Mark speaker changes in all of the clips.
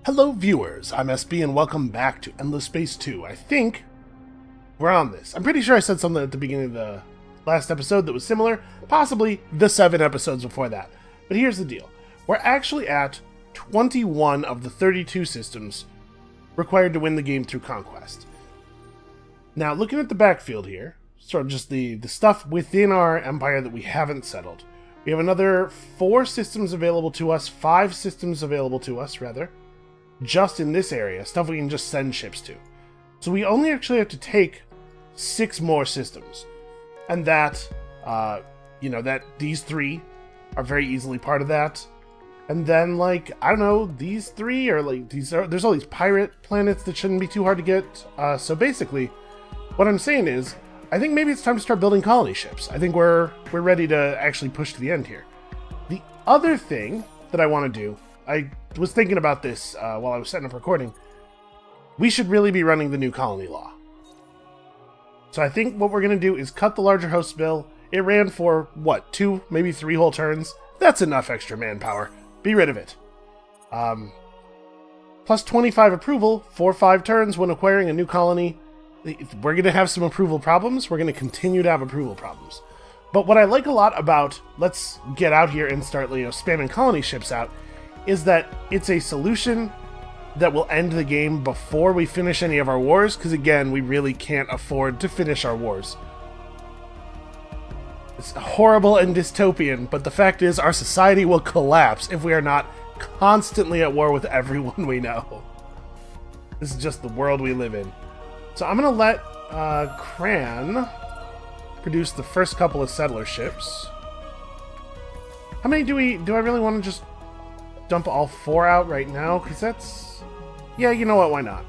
Speaker 1: Hello viewers, I'm SB and welcome back to Endless Space 2. I think we're on this. I'm pretty sure I said something at the beginning of the last episode that was similar, possibly the 7 episodes before that. But here's the deal. We're actually at 21 of the 32 systems required to win the game through Conquest. Now, looking at the backfield here, sort of just the stuff within our empire that we haven't settled. We have another 4 systems available to us, 5 systems available to us, rather. Just in this area, stuff we can just send ships to. So we only actually have to take 6 more systems. And that, that these 3 are very easily part of that. And then, like, I don't know, these 3 are like, there's all these pirate planets that shouldn't be too hard to get. So basically, what I'm saying is, I think maybe it's time to start building colony ships. I think we're ready to actually push to the end here. The other thing that I want to do, I was thinking about this while I was setting up recording. We should really be running the new colony law. So I think what we're going to do is cut the larger host bill. It ran for, what, 2, maybe 3 whole turns? That's enough extra manpower. Be rid of it. Plus 25 approval for 5 turns when acquiring a new colony. We're going to have some approval problems. We're going to continue to have approval problems. But what I like a lot about let's get out here and start spamming colony ships out is that it's a solution that will end the game before we finish any of our wars, because again, we really can't afford to finish our wars. It's horrible and dystopian, but the fact is our society will collapse if we are not constantly at war with everyone we know. This is just the world we live in. So I'm going to let Cran produce the first couple of settler ships. How many do I really want to just dump all 4 out right now? Because that's... yeah, you know what, why not?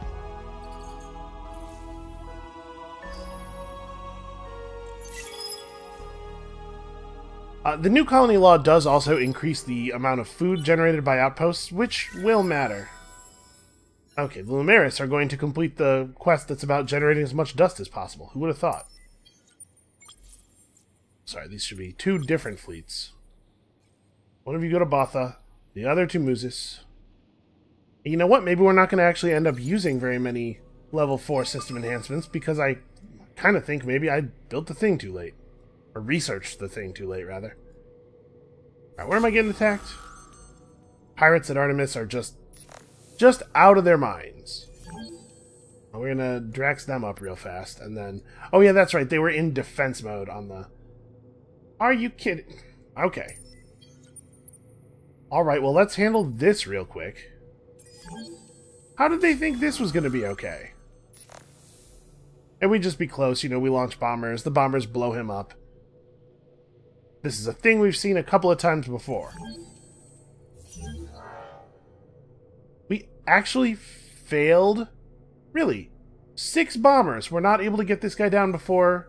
Speaker 1: The new colony law does also increase the amount of food generated by outposts, which will matter. Okay, the Lumeris are going to complete the quest that's about generating as much dust as possible. Who would have thought? Sorry, these should be 2 different fleets. One of you go to Botha, the other to Muzis. You know what? Maybe we're not going to actually end up using very many level 4 system enhancements because I kind of think maybe I built the thing too late. Or researched the thing too late, rather. Alright, where am I getting attacked? Pirates at Artemis are just out of their minds. We're going to Drax them up real fast, and then... oh yeah, that's right, they were in defense mode on the... are you kidding? Okay. Alright, well let's handle this real quick. How did they think this was going to be okay? And we just be close, we launch bombers, the bombers blow him up. This is a thing we've seen a couple of times before. We actually failed? Really? 6 bombers were not able to get this guy down before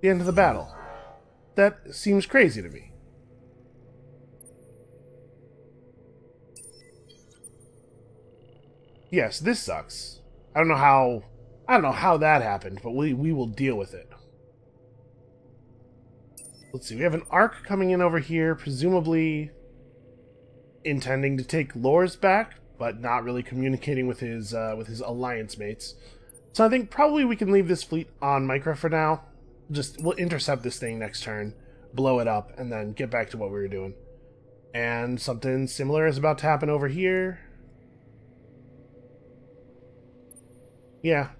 Speaker 1: the end of the battle. That seems crazy to me. Yes, this sucks. I don't know how that happened, but we will deal with it. Let's see, we have an arc coming in over here, presumably intending to take Lors back, but not really communicating with his alliance mates. So I think probably we can leave this fleet on Micra for now. We'll intercept this thing next turn, blow it up, and then get back to what we were doing. And something similar is about to happen over here. Yeah.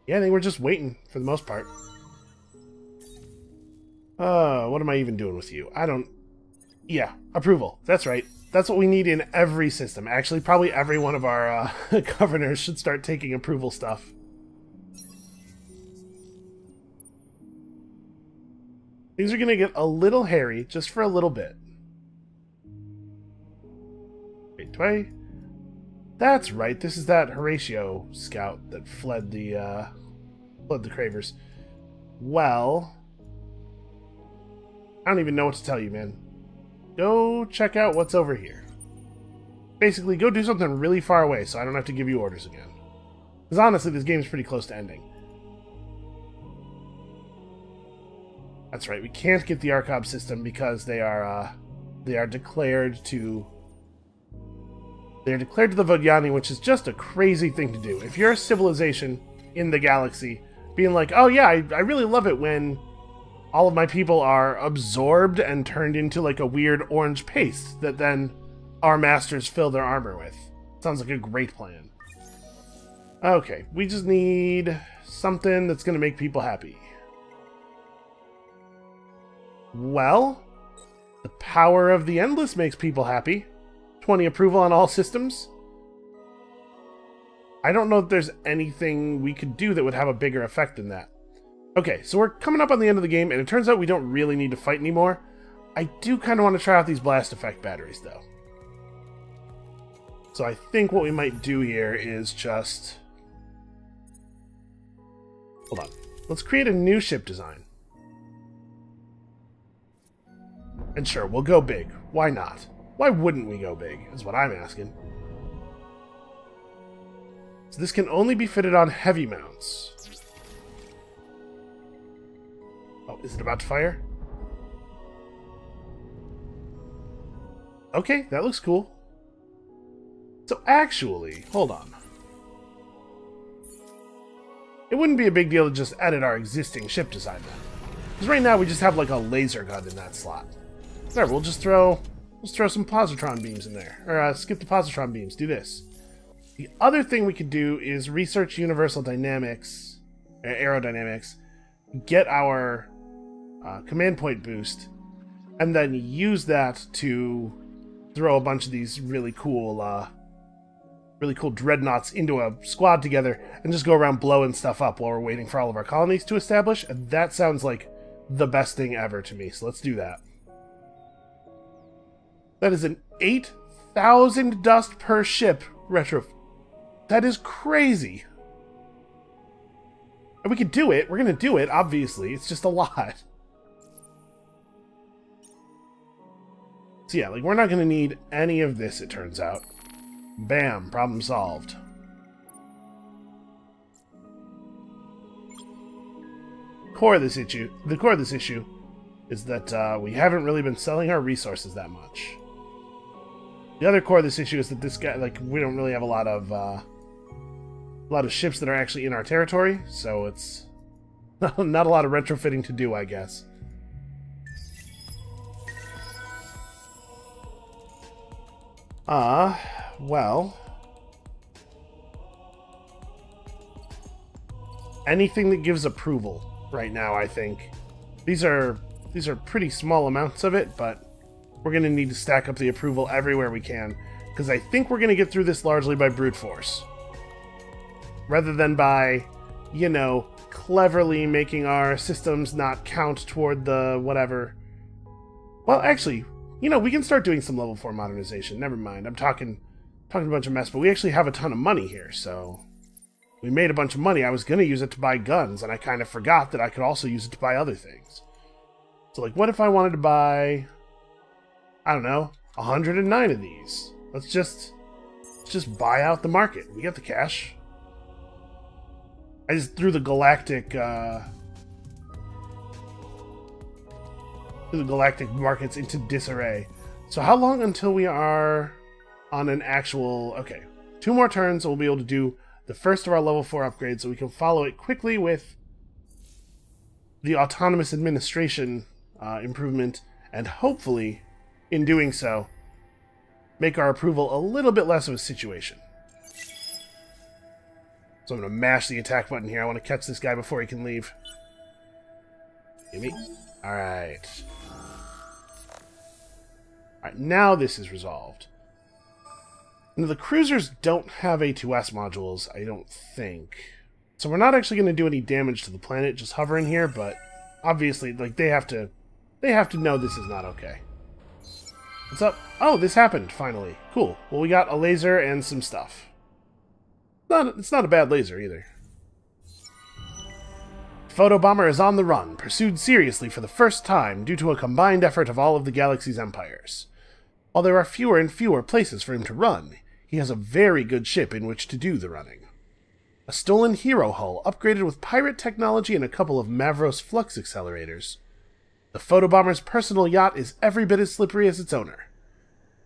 Speaker 1: Yeah, I think we're just waiting for the most part. What am I even doing with you? Yeah, approval. That's right. That's what we need in every system. Actually, probably every one of our governors should start taking approval stuff. Things are going to get a little hairy, just for a little bit. Wait, do I... that's right, this is that Horatio scout that fled the Cravers. Well... I don't even know what to tell you, man. Go check out what's over here. Basically, go do something really far away so I don't have to give you orders again. Because honestly, this game's pretty close to ending. That's right, we can't get the Archive system because they are declared to They're declared to the Vodyani, which is just a crazy thing to do. If you're a civilization in the galaxy, being like, oh yeah, I really love it when all of my people are absorbed and turned into like a weird orange paste that then our masters fill their armor with. Sounds like a great plan. Okay, we just need something that's going to make people happy. Well, the power of the Endless makes people happy. 20 approval on all systems. I don't know if there's anything we could do that would have a bigger effect than that. Okay, so we're coming up on the end of the game, and it turns out we don't really need to fight anymore. I do kind of want to try out these blast effect batteries, though. So I think what we might do here is just... Hold on. Let's create a new ship design. And sure, we'll go big. Why not? Why wouldn't we go big, is what I'm asking. So this can only be fitted on heavy mounts. Oh, is it about to fire? Okay, that looks cool. So actually, hold on. It wouldn't be a big deal to just edit our existing ship design then. Because right now we just have like a laser gun in that slot. There, we'll just throw some positron beams in there. Or skip the positron beams, do this. The other thing we could do is research universal dynamics, aerodynamics, get our command point boost, and then use that to throw a bunch of these really cool dreadnoughts into a squad together and just go around blowing stuff up while we're waiting for all of our colonies to establish. And that sounds like the best thing ever to me, so let's do that. That is an 8,000 dust per ship retro. That is crazy. And we could do it. We're going to do it, obviously. It's just a lot. So yeah, like, we're not going to need any of this, it turns out. Bam, problem solved. The core of this issue is that we haven't really been selling our resources that much. The other core of this issue is that this guy, like, we don't really have a lot of ships that are actually in our territory, so it's not a lot of retrofitting to do, I guess. Well, anything that gives approval right now, I think. These are pretty small amounts of it, but we're going to need to stack up the approval everywhere we can, because I think we're going to get through this largely by brute force. Rather than by, you know, cleverly making our systems not count toward the whatever. Well, actually, you know, we can start doing some level 4 modernization. Never mind, I'm talking a bunch of mess, but we actually have a ton of money here, so... We made a bunch of money. I was going to use it to buy guns, and I kind of forgot that I could also use it to buy other things. So, like, what if I wanted to buy... I don't know, 109 of these. Let's just buy out the market. We got the cash. I just threw the galactic markets into disarray. So how long until we are on an actual... Okay, 2 more turns and we'll be able to do the first of our level 4 upgrades, so we can follow it quickly with the autonomous administration improvement, and hopefully, in doing so, make our approval a little bit less of a situation. So I'm going to mash the attack button here. I want to catch this guy before he can leave. Gimme. Alright. Alright, now this is resolved. Now, the cruisers don't have A2S modules, I don't think. So we're not actually going to do any damage to the planet just hovering here, but obviously, like, they have to know this is not okay. What's up? Oh, this happened, finally. Cool. Well, we got a laser and some stuff. It's not a bad laser, either. Photobomber is on the run, pursued seriously for the first time due to a combined effort of all of the galaxy's empires. While there are fewer and fewer places for him to run, he has a very good ship in which to do the running. A stolen hero hull upgraded with pirate technology and a couple of Mavros flux accelerators. The Photobomber's personal yacht is every bit as slippery as its owner.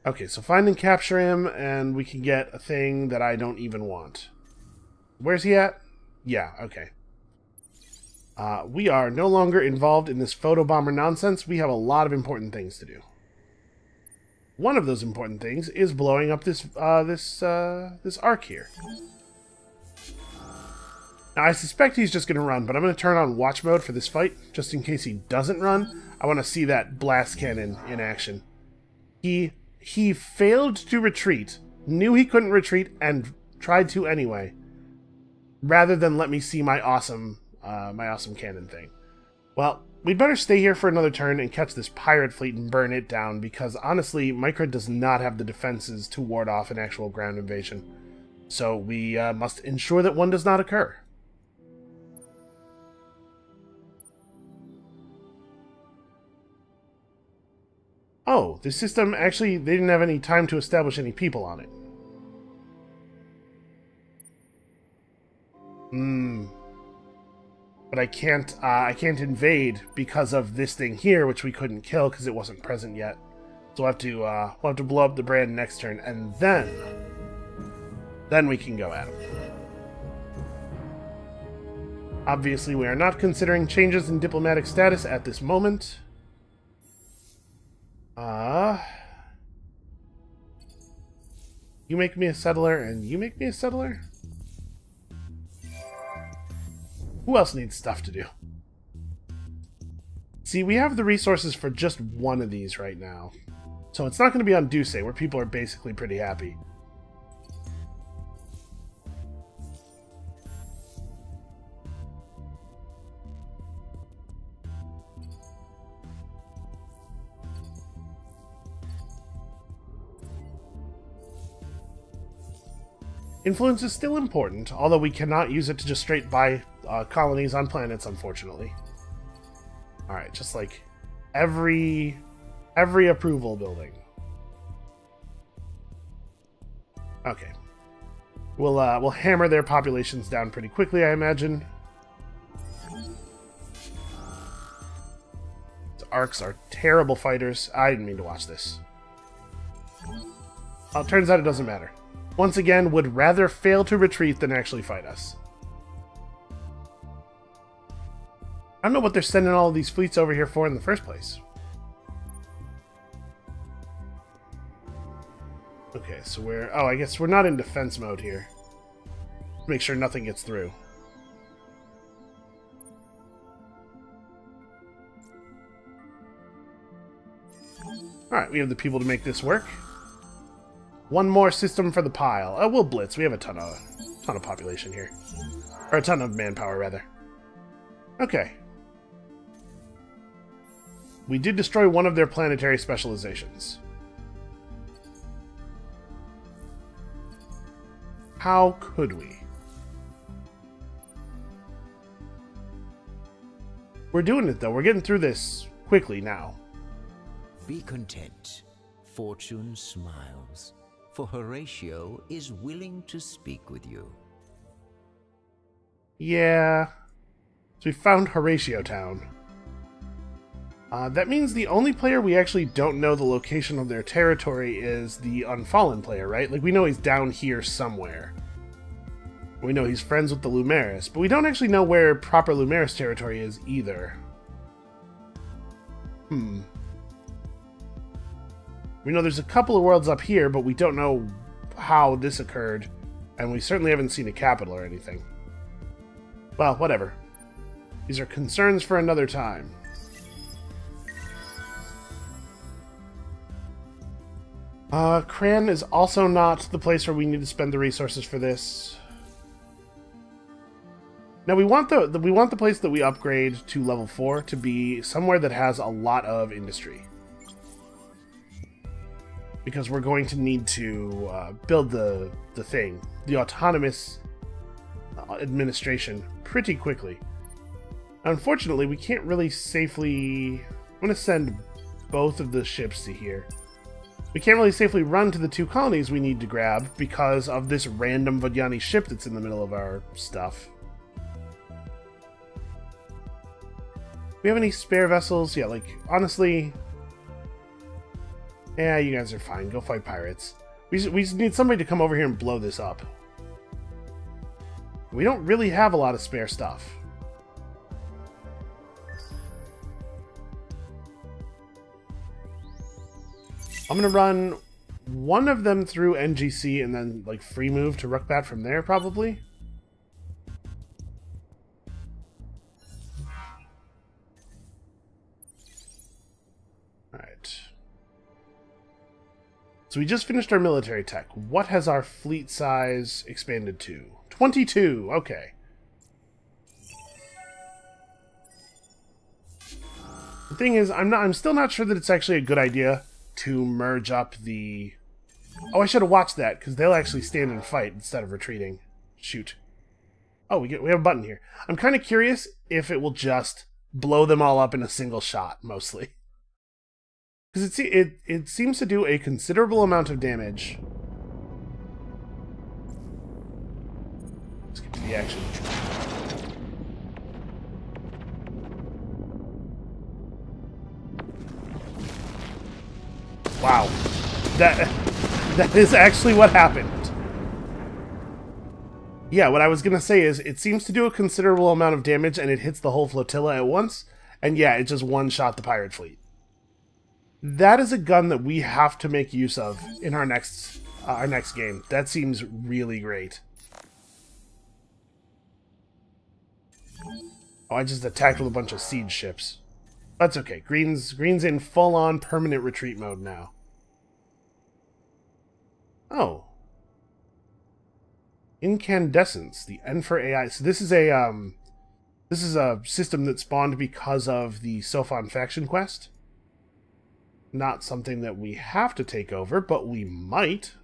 Speaker 1: Okay, so find and capture him, and we can get a thing that I don't even want. Where's he at? Yeah, okay. We are no longer involved in this photobomber nonsense. We have a lot of important things to do. One of those important things is blowing up this this arc here. Now, I suspect he's just going to run, but I'm going to turn on watch mode for this fight, just in case he doesn't run. I want to see that blast cannon in action. He failed to retreat, knew he couldn't retreat, and tried to anyway, rather than let me see my awesome cannon thing. Well, we'd better stay here for another turn and catch this pirate fleet and burn it down, because honestly, Micra does not have the defenses to ward off an actual ground invasion. So we must ensure that one does not occur. Oh, the system actually, they didn't have any time to establish any people on it. But I can't invade because of this thing here, which we couldn't kill because it wasn't present yet. So we'll have to blow up the brand next turn, and then we can go at him. Obviously, we are not considering changes in diplomatic status at this moment. You make me a settler, and you make me a settler? Who else needs stuff to do? See, we have the resources for just one of these right now. So it's not going to be on Duce, where people are basically pretty happy. Influence is still important, although we cannot use it to just straight buy colonies on planets, unfortunately. Alright, just like every approval building. Okay. We'll hammer their populations down pretty quickly, I imagine. The Arcs are terrible fighters. I didn't mean to watch this. Well, it turns out it doesn't matter. Once again, would rather fail to retreat than actually fight us. I don't know what they're sending all of these fleets over here for in the first place. Okay, so we're... Oh, I guess we're not in defense mode here. Make sure nothing gets through. Alright, we have the people to make this work. One more system for the pile. Oh, we'll blitz. We have a ton of population here. Or a ton of manpower, rather. Okay. We did destroy one of their planetary specializations. How could we? We're doing it, though. We're getting through this quickly now.
Speaker 2: Be content. Fortune smiles, for Horatio is willing to speak with you.
Speaker 1: Yeah. So we found Horatio Town. That means the only player we actually don't know the location of their territory is the Unfallen player, right? Like, we know he's down here somewhere. We know he's friends with the Lumeris, but we don't actually know where proper Lumeris territory is either. We know there's a couple of worlds up here, but we don't know how this occurred, and we certainly haven't seen a capital or anything. Well, whatever. These are concerns for another time. Cran is also not the place where we need to spend the resources for this. Now we want the place that we upgrade to level 4 to be somewhere that has a lot of industry. Because we're going to need to build the thing, the autonomous administration, pretty quickly. Unfortunately, we can't really safely... I'm going to send both of the ships to here. We can't really safely run to the 2 colonies we need to grab because of this random Vodyani ship that's in the middle of our stuff. Do we have any spare vessels? Yeah, like, honestly... Yeah, you guys are fine. Go fight pirates. We just need somebody to come over here and blow this up. We don't really have a lot of spare stuff. I'm going to run one of them through NGC and then, like, free move to Rookbat from there, probably. Alright. So we just finished our military tech. What has our fleet size expanded to? 22! Okay. The thing is, I'm still not sure that it's actually a good idea to merge up the... Oh, I should have watched that, because they'll actually stand and fight instead of retreating. Shoot. Oh, we have a button here. I'm kind of curious if it will just blow them all up in a single shot, mostly. Because it seems to do a considerable amount of damage. Let's get to the action. Wow. That is actually what happened. Yeah, what I was going to say is it seems to do a considerable amount of damage and it hits the whole flotilla at once. And yeah, it just one-shot the pirate fleet. That is a gun that we have to make use of in our next game. That seems really great. Oh, I just attacked with a bunch of siege ships. That's okay. Green's in full-on permanent retreat mode now. Oh. Incandescence, the N for AI. So this is a system that spawned because of the Sophon faction quest. Not something that we have to take over, but we might.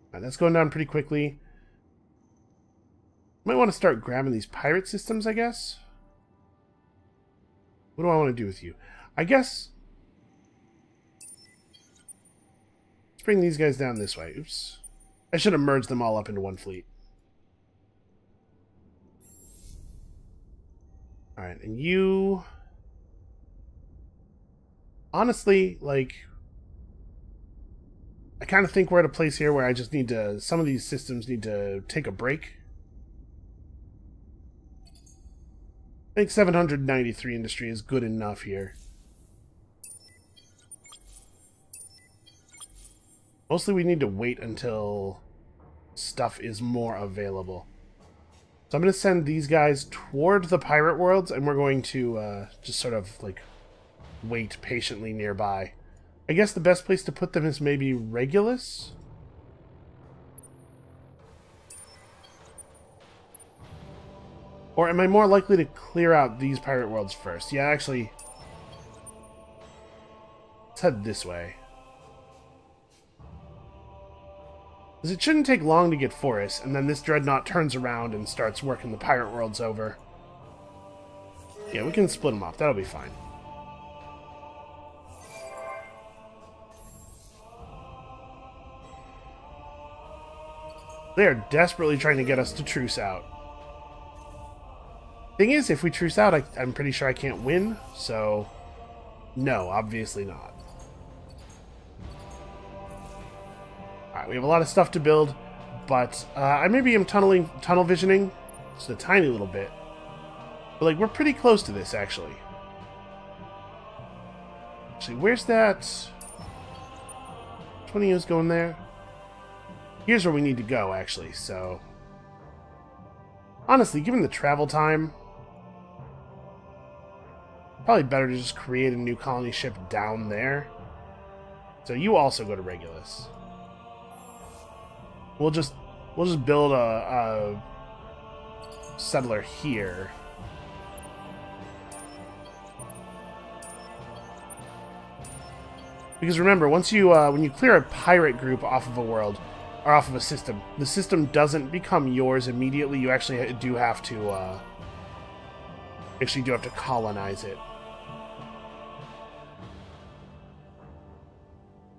Speaker 1: Alright, that's going down pretty quickly. Might want to start grabbing these pirate systems, I guess. What do I want to do with you? I guess... Let's bring these guys down this way. Oops. I should have merged them all up into one fleet. Alright, and you... Honestly, like... I kind of think we're at a place here where I just need to... Some of these systems need to take a break. I think 793 industry is good enough here. Mostly we need to wait until stuff is more available. So I'm going to send these guys toward the pirate worlds, and we're going to just sort of, like, wait patiently nearby. I guess the best place to put them is maybe Regulus? Or am I more likely to clear out these pirate worlds first? Yeah, actually... Let's head this way. Because it shouldn't take long to get Forest, and then this Dreadnought turns around and starts working the pirate worlds over. Yeah, we can split them off. That'll be fine. They are desperately trying to get us to truce out. Thing is, if we truce out, I'm pretty sure I can't win, so... No, obviously not. Alright, we have a lot of stuff to build, but I maybe am tunnel visioning just a tiny little bit. But, like, we're pretty close to this, actually. Actually, where's that... 20 is going there? Here's where we need to go, actually, so... Honestly, given the travel time... Probably better to just create a new colony ship down there. So you also go to Regulus. We'll just build a settler here. Because remember, once you when you clear a pirate group off of a world or off of a system, the system doesn't become yours immediately. You actually do have to colonize it.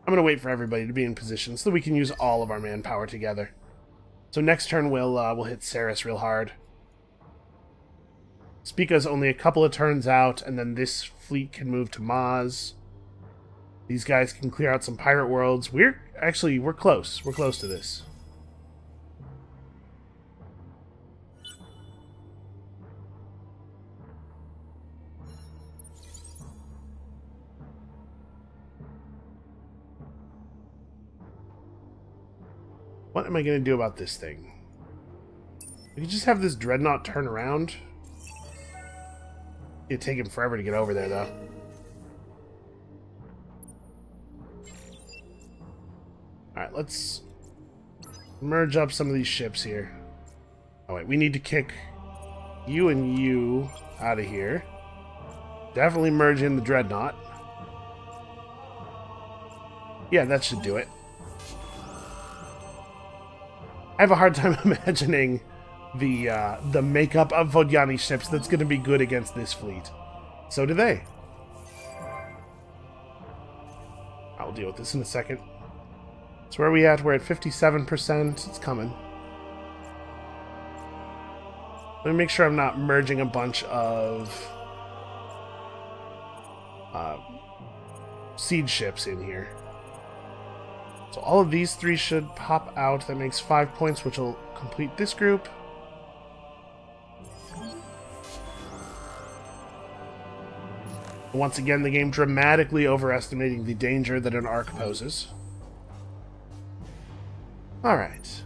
Speaker 1: I'm going to wait for everybody to be in position so that we can use all of our manpower together. So next turn we'll hit Ceres real hard. Spica's only a couple of turns out, and then this fleet can move to Maz. These guys can clear out some pirate worlds. We're close. We're close to this. What am I going to do about this thing? We could just have this dreadnought turn around. It'd take him forever to get over there, though. Alright, let's merge up some of these ships here. Oh, wait, we need to kick you and you out of here. Definitely merge in the dreadnought. Yeah, that should do it. I have a hard time imagining the makeup of Vodjani's ships that's going to be good against this fleet. So do they. I'll deal with this in a second. So where are we at? We're at 57%. It's coming. Let me make sure I'm not merging a bunch of siege ships in here. So all of these three should pop out. That makes 5 points, which will complete this group. Once again, the game dramatically overestimating the danger that an arc poses. Alright.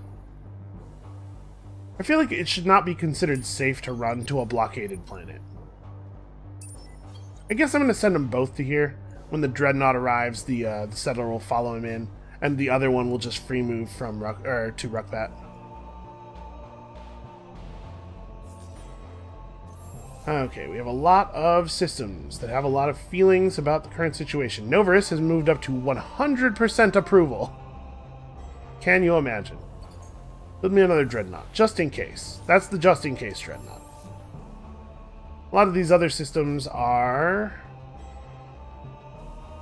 Speaker 1: I feel like it should not be considered safe to run to a blockaded planet. I guess I'm going to send them both to here. When the Dreadnought arrives, the settler will follow him in, and the other one will just free move from to Rukbat. Okay, we have a lot of systems that have a lot of feelings about the current situation. Novarus has moved up to 100% approval. Can you imagine? Build me another Dreadnought, just in case. That's the just in case Dreadnought. A lot of these other systems are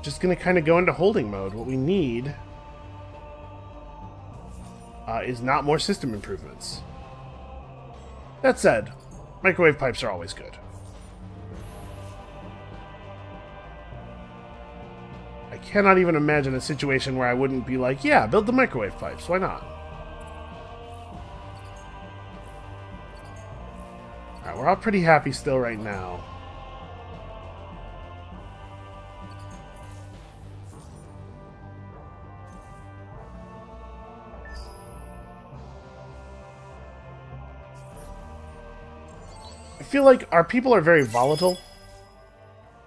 Speaker 1: just going to kind of go into holding mode. What we need is not more system improvements. That said, microwave pipes are always good. I cannot even imagine a situation where I wouldn't be like, yeah, build the microwave pipes. Why not? Alright, we're all pretty happy still right now. I feel like our people are very volatile.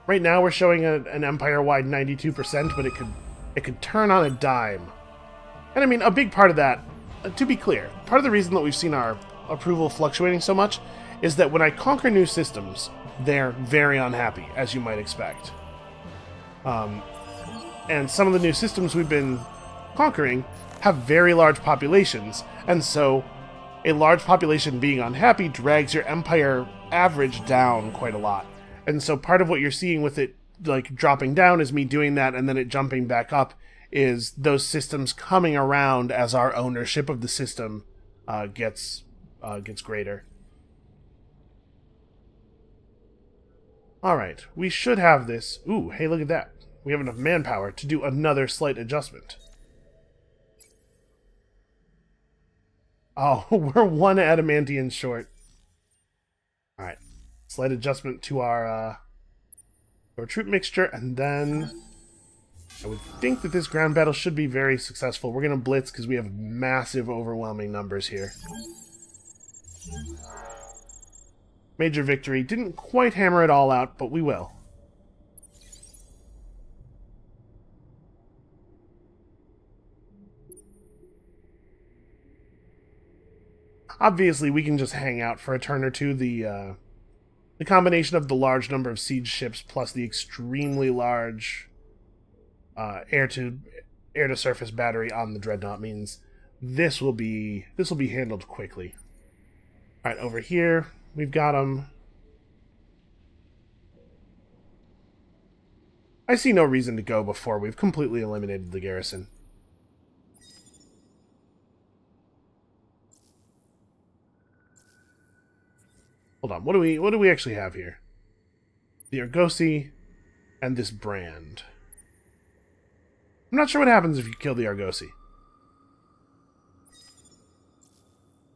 Speaker 1: Right now we're showing an empire-wide 92%, but it could turn on a dime. And I mean, a big part of that, to be clear, part of the reason that we've seen our approval fluctuating so much is that when I conquer new systems, they're very unhappy, as you might expect. And some of the new systems we've been conquering have very large populations, and so a large population being unhappy drags your empire average down quite a lot. And so part of what you're seeing with it like dropping down is me doing that and then it jumping back up is those systems coming around as our ownership of the system gets greater. Alright, we should have this. Ooh, hey, look at that. We have enough manpower to do another slight adjustment. Oh, we're one adamantium short. Alright. Slight adjustment to our troop mixture, and then I would think that this ground battle should be very successful. We're going to blitz because we have massive, overwhelming numbers here. Major victory. Didn't quite hammer it all out, but we will. Obviously, we can just hang out for a turn or two. The combination of the large number of siege ships plus the extremely large air-to-surface battery on the Dreadnought means this will be handled quickly. All right, over here we've got them. I see no reason to go before we've completely eliminated the garrison. Hold on, what do we actually have here? The Argosy and this brand. I'm not sure what happens if you kill the Argosy.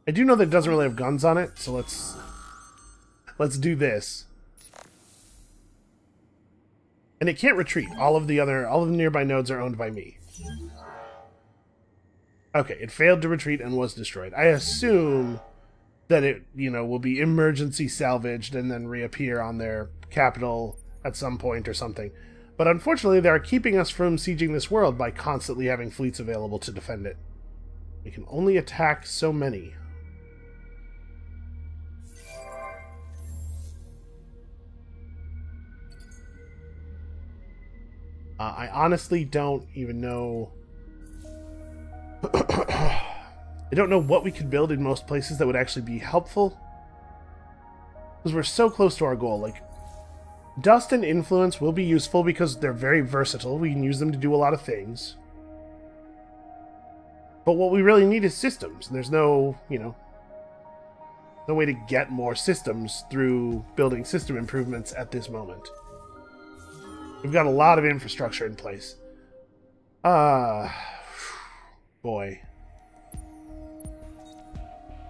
Speaker 1: I do know that it doesn't really have guns on it, so let's do this. And it can't retreat. All of the nearby nodes are owned by me. Okay, it failed to retreat and was destroyed. I assume that it, will be emergency salvaged and then reappear on their capital at some point or something. But unfortunately, they are keeping us from sieging this world by constantly having fleets available to defend it. We can only attack so many. I honestly don't even know... I don't know what we could build in most places that would actually be helpful. Because we're so close to our goal. Like, Dust and Influence will be useful because they're very versatile. We can use them to do a lot of things. But what we really need is systems. And there's no, no way to get more systems through building system improvements at this moment. We've got a lot of infrastructure in place. Boy.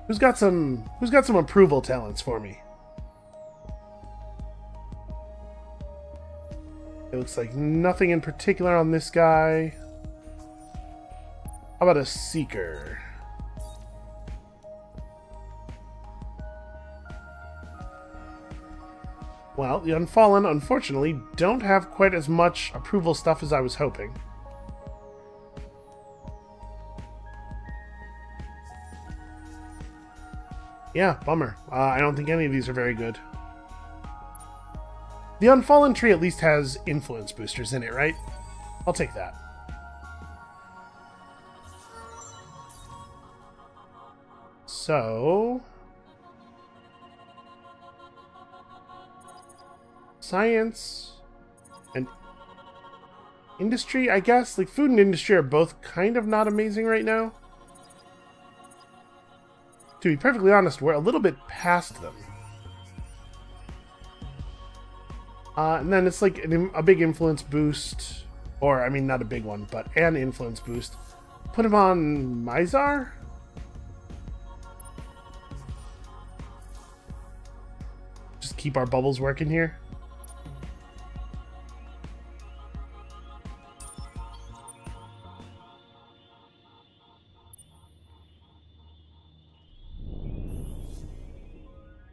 Speaker 1: Who's got some approval talents for me? It looks like nothing in particular on this guy. How about a Seeker? Well, the Unfallen, unfortunately, don't have quite as much approval stuff as I was hoping. Yeah, bummer. I don't think any of these are very good. The Unfallen tree at least has influence boosters in it, right? I'll take that. So... Science and industry, I guess? Like, food and industry are both kind of not amazing right now. To be perfectly honest, we're a little bit past them. And then it's like a big influence boost. Or, I mean, not a big one, but an influence boost. Put him on Mizar? Just keep our bubbles working here.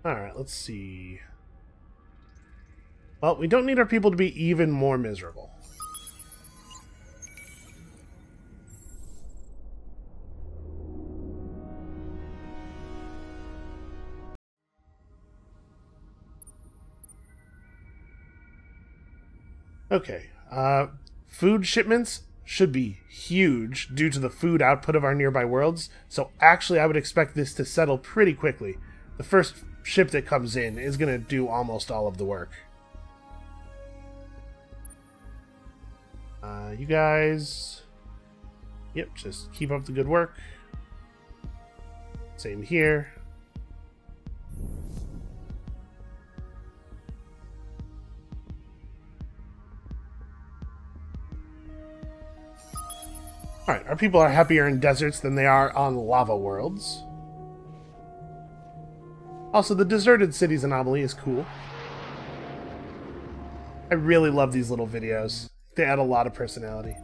Speaker 1: Alright, let's see. Well, we don't need our people to be even more miserable. Okay, food shipments should be huge due to the food output of our nearby worlds, so actually I would expect this to settle pretty quickly. The first ship that comes in is going to do almost all of the work. You guys... Yep, just keep up the good work. Same here. Alright, our people are happier in deserts than they are on lava worlds. Also, the deserted cities anomaly is cool. I really love these little videos. They add a lot of personality.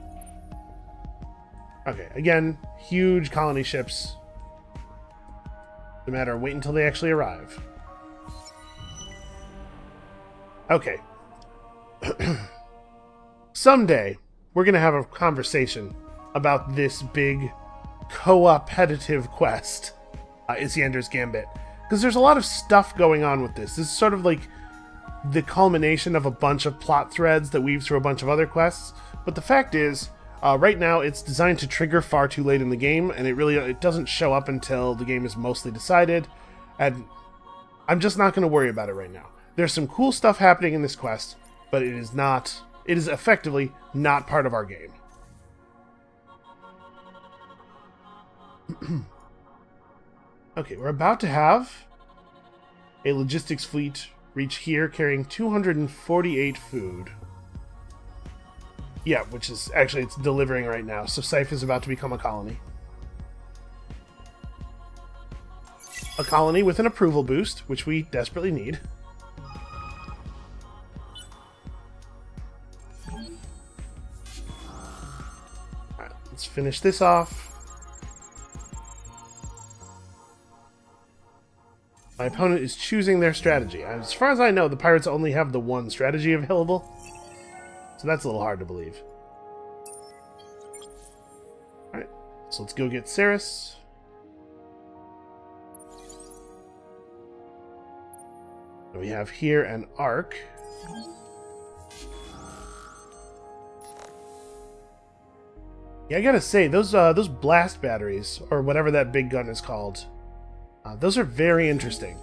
Speaker 1: Okay, again, huge colony ships. No matter, wait until they actually arrive. Okay. Someday, we're going to have a conversation about this big co-opetitive quest, Isyander's Gambit. Because there's a lot of stuff going on with this. This is sort of like the culmination of a bunch of plot threads that weave through a bunch of other quests. But the fact is, right now it's designed to trigger far too late in the game, and it doesn't show up until the game is mostly decided. And I'm just not going to worry about it right now. There's some cool stuff happening in this quest, but it is effectively not part of our game. Okay, we're about to have a logistics fleet reach here carrying 248 food. Yeah, which is actually, it's delivering right now. So Scythe is about to become a colony. A colony with an approval boost, which we desperately need. Alright, let's finish this off. My opponent is choosing their strategy. As far as I know, the pirates only have the one strategy available. So that's a little hard to believe. Alright, so let's go get Ceres. And we have here an arc. Yeah, I gotta say, those blast batteries, or whatever that big gun is called, those are very interesting.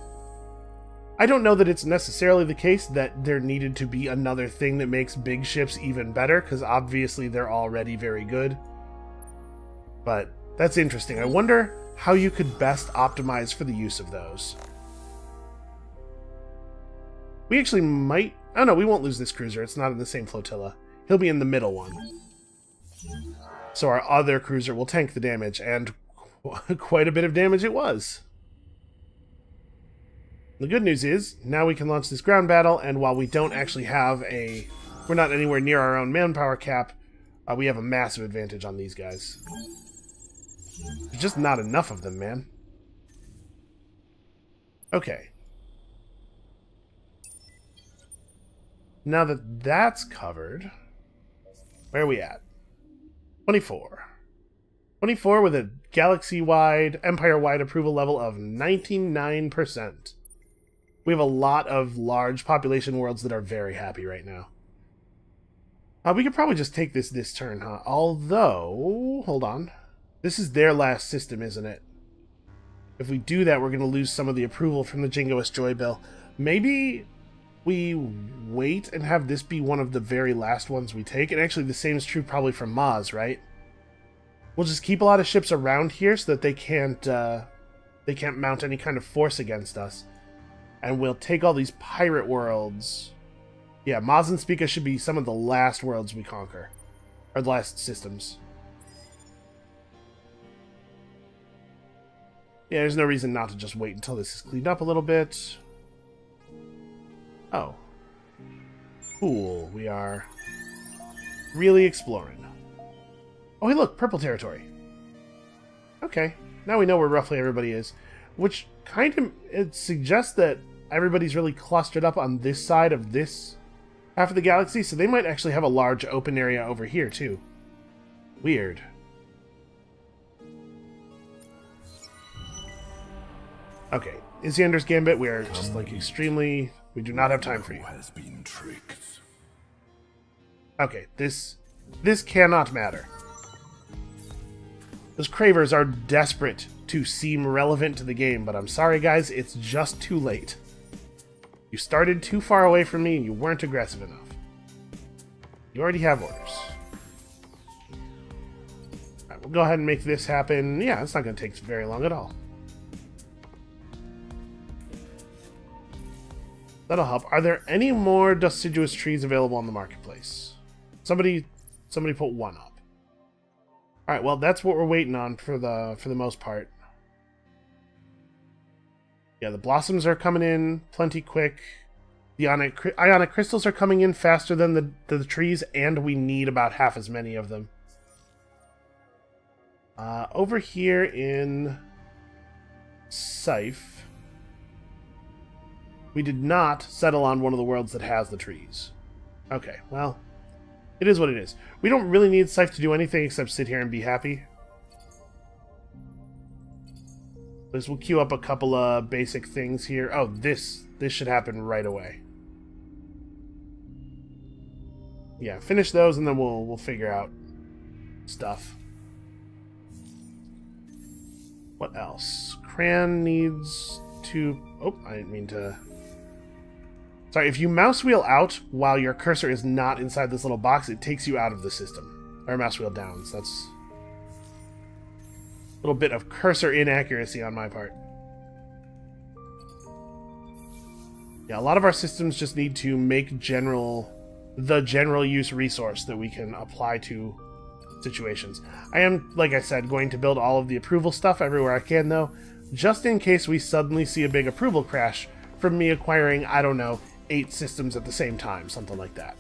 Speaker 1: I don't know that it's necessarily the case that there needed to be another thing that makes big ships even better, because obviously they're already very good. But that's interesting. I wonder how you could best optimize for the use of those. We actually might... Oh no, we won't lose this cruiser. It's not in the same flotilla. He'll be in the middle one. So our other cruiser will tank the damage, and quite a bit of damage it was. The good news is, now we can launch this ground battle, and while we don't actually have a... We're not anywhere near our own manpower cap, we have a massive advantage on these guys. There's just not enough of them, man. Okay. Now that that's covered, where are we at? 24. 24 with a galaxy-wide, empire-wide approval level of 99%. We have a lot of large population worlds that are very happy right now. We could probably just take this turn, huh? Although, hold on. This is their last system, isn't it? If we do that, we're going to lose some of the approval from the Jingoist Joy Bill. Maybe we wait and have this be one of the very last ones we take. And actually, the same is true probably for Maz, right? We'll just keep a lot of ships around here so that they can't mount any kind of force against us. And we'll take all these pirate worlds. Yeah, Maz and Spica should be some of the last worlds we conquer. Or the last systems. Yeah, there's no reason not to just wait until this is cleaned up a little bit. Oh. Cool, we are really exploring. Oh, hey look, purple territory. Okay, now we know where roughly everybody is. Which kind of, it suggests that everybody's really clustered up on this side of this half of the galaxy, so they might actually have a large open area over here, too. Weird. Okay, Isyander's Gambit, we are just, like, extremely... We do not have time for you.
Speaker 3: Has been tricked.
Speaker 1: Okay, this cannot matter. Those Cravers are desperate to seem relevant to the game, but I'm sorry, guys, it's just too late. You started too far away from me, and you weren't aggressive enough. You already have orders. Alright, we'll go ahead and make this happen. Yeah, it's not going to take very long at all. That'll help. Are there any more deciduous trees available on the marketplace? Somebody put one up. Alright, well, that's what we're waiting on for the most part. Yeah, the blossoms are coming in plenty quick. The ionic crystals are coming in faster than the trees, and we need about half as many of them. Over here in Scythe, we did not settle on one of the worlds that has the trees. Okay, well, it is what it is. We don't really need Scythe to do anything except sit here and be happy. This will queue up a couple of basic things here. Oh, this should happen right away. Yeah, finish those and then we'll figure out stuff. What else? Cran needs to... Oh, I didn't mean to... Sorry, if you mouse wheel out while your cursor is not inside this little box, it takes you out of the system. Or mouse wheel down, so that's a little bit of cursor inaccuracy on my part. Yeah, a lot of our systems just need to make general the general use resource that we can apply to situations. I am, like I said, going to build all of the approval stuff everywhere I can, though, just in case we suddenly see a big approval crash from me acquiring, I don't know, 8 systems at the same time, something like that.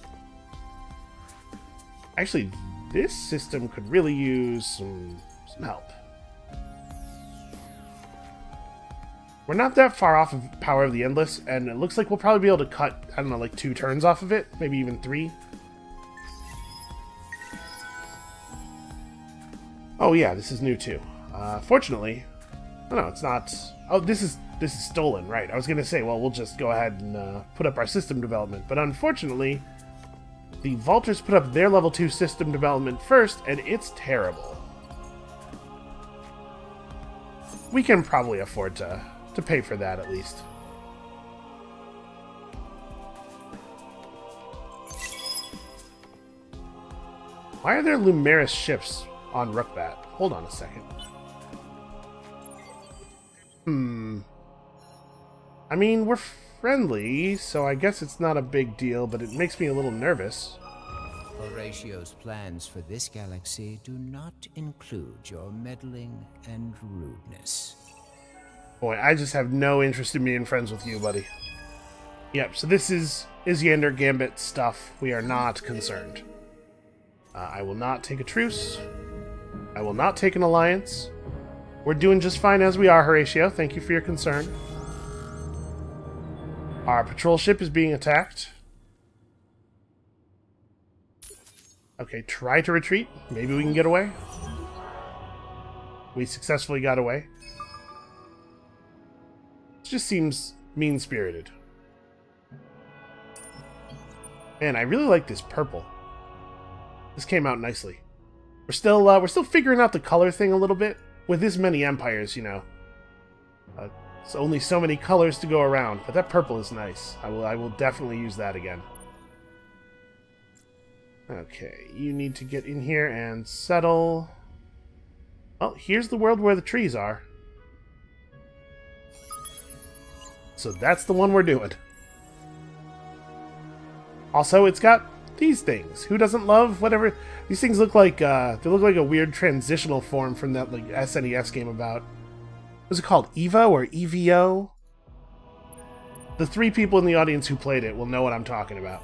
Speaker 1: Actually, this system could really use some help. We're not that far off of Power of the Endless, and it looks like we'll probably be able to cut, I don't know, like 2 turns off of it, maybe even 3. Oh yeah, this is new too. Fortunately, oh no, it's not. Oh, this is stolen, right? I was gonna say, well, we'll just go ahead and put up our system development, but unfortunately, the Vaulters put up their level 2 system development first, and it's terrible. We can probably afford to pay for that at least. Why are there Lumeris ships on Rookbat? Hold on a second. I mean, we're friendly, so I guess it's not a big deal, but it makes me a little nervous.
Speaker 2: Horatio's plans for this galaxy do not include your meddling and rudeness.
Speaker 1: Boy, I just have no interest in being friends with you, buddy. Yep, so this is Yander Gambit stuff. We are not concerned. I will not take a truce. I will not take an alliance. We're doing just fine as we are, Horatio. Thank you for your concern. Our patrol ship is being attacked. Okay, try to retreat. Maybe we can get away. We successfully got away. It just seems mean-spirited. Man, I really like this purple. This came out nicely. We're still figuring out the color thing a little bit. With this many empires, you know. It's only so many colors to go around, but that purple is nice. I will definitely use that again. Okay, you need to get in here and settle. Well, here's the world where the trees are. So that's the one we're doing. Also, it's got these things. Who doesn't love whatever? These things look like they look like a weird transitional form from that like SNES game about. Was it called Evo or EVO? The 3 people in the audience who played it will know what I'm talking about.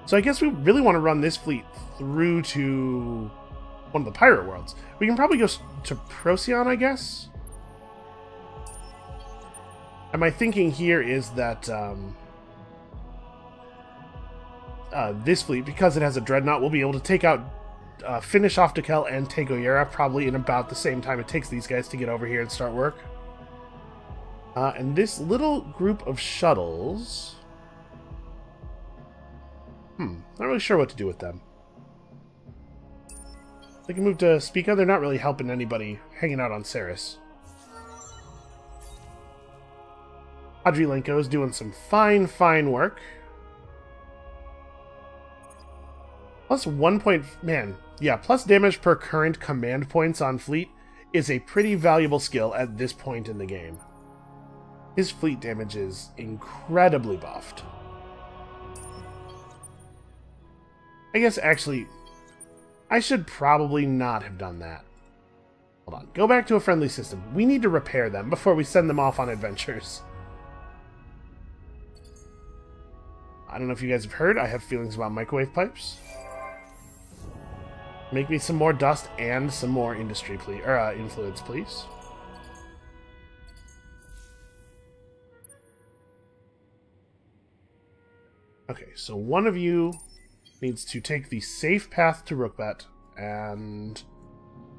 Speaker 1: So I guess we really want to run this fleet through to one of the pirate worlds. We can probably go to Procyon, I guess? And my thinking here is that this fleet, because it has a dreadnought, will be able to take out, finish off Dekel and Tegoyera probably in about the same time it takes these guys to get over here and start work. And this little group of shuttles... not really sure what to do with them. They can move to Spica. They're not really helping anybody hanging out on Ceres. Adrilenko is doing some fine work. Plus 1 point... Man, yeah, plus damage per current command points on fleet is a pretty valuable skill at this point in the game. His fleet damage is incredibly buffed. I guess, actually, I should probably not have done that. Hold on. Go back to a friendly system. We need to repair them before we send them off on adventures. I don't know if you guys have heard, I have feelings about microwave pipes. Make me some more dust and some more industry, please, or influence, please. Okay, so one of you needs to take the safe path to Rookbat, and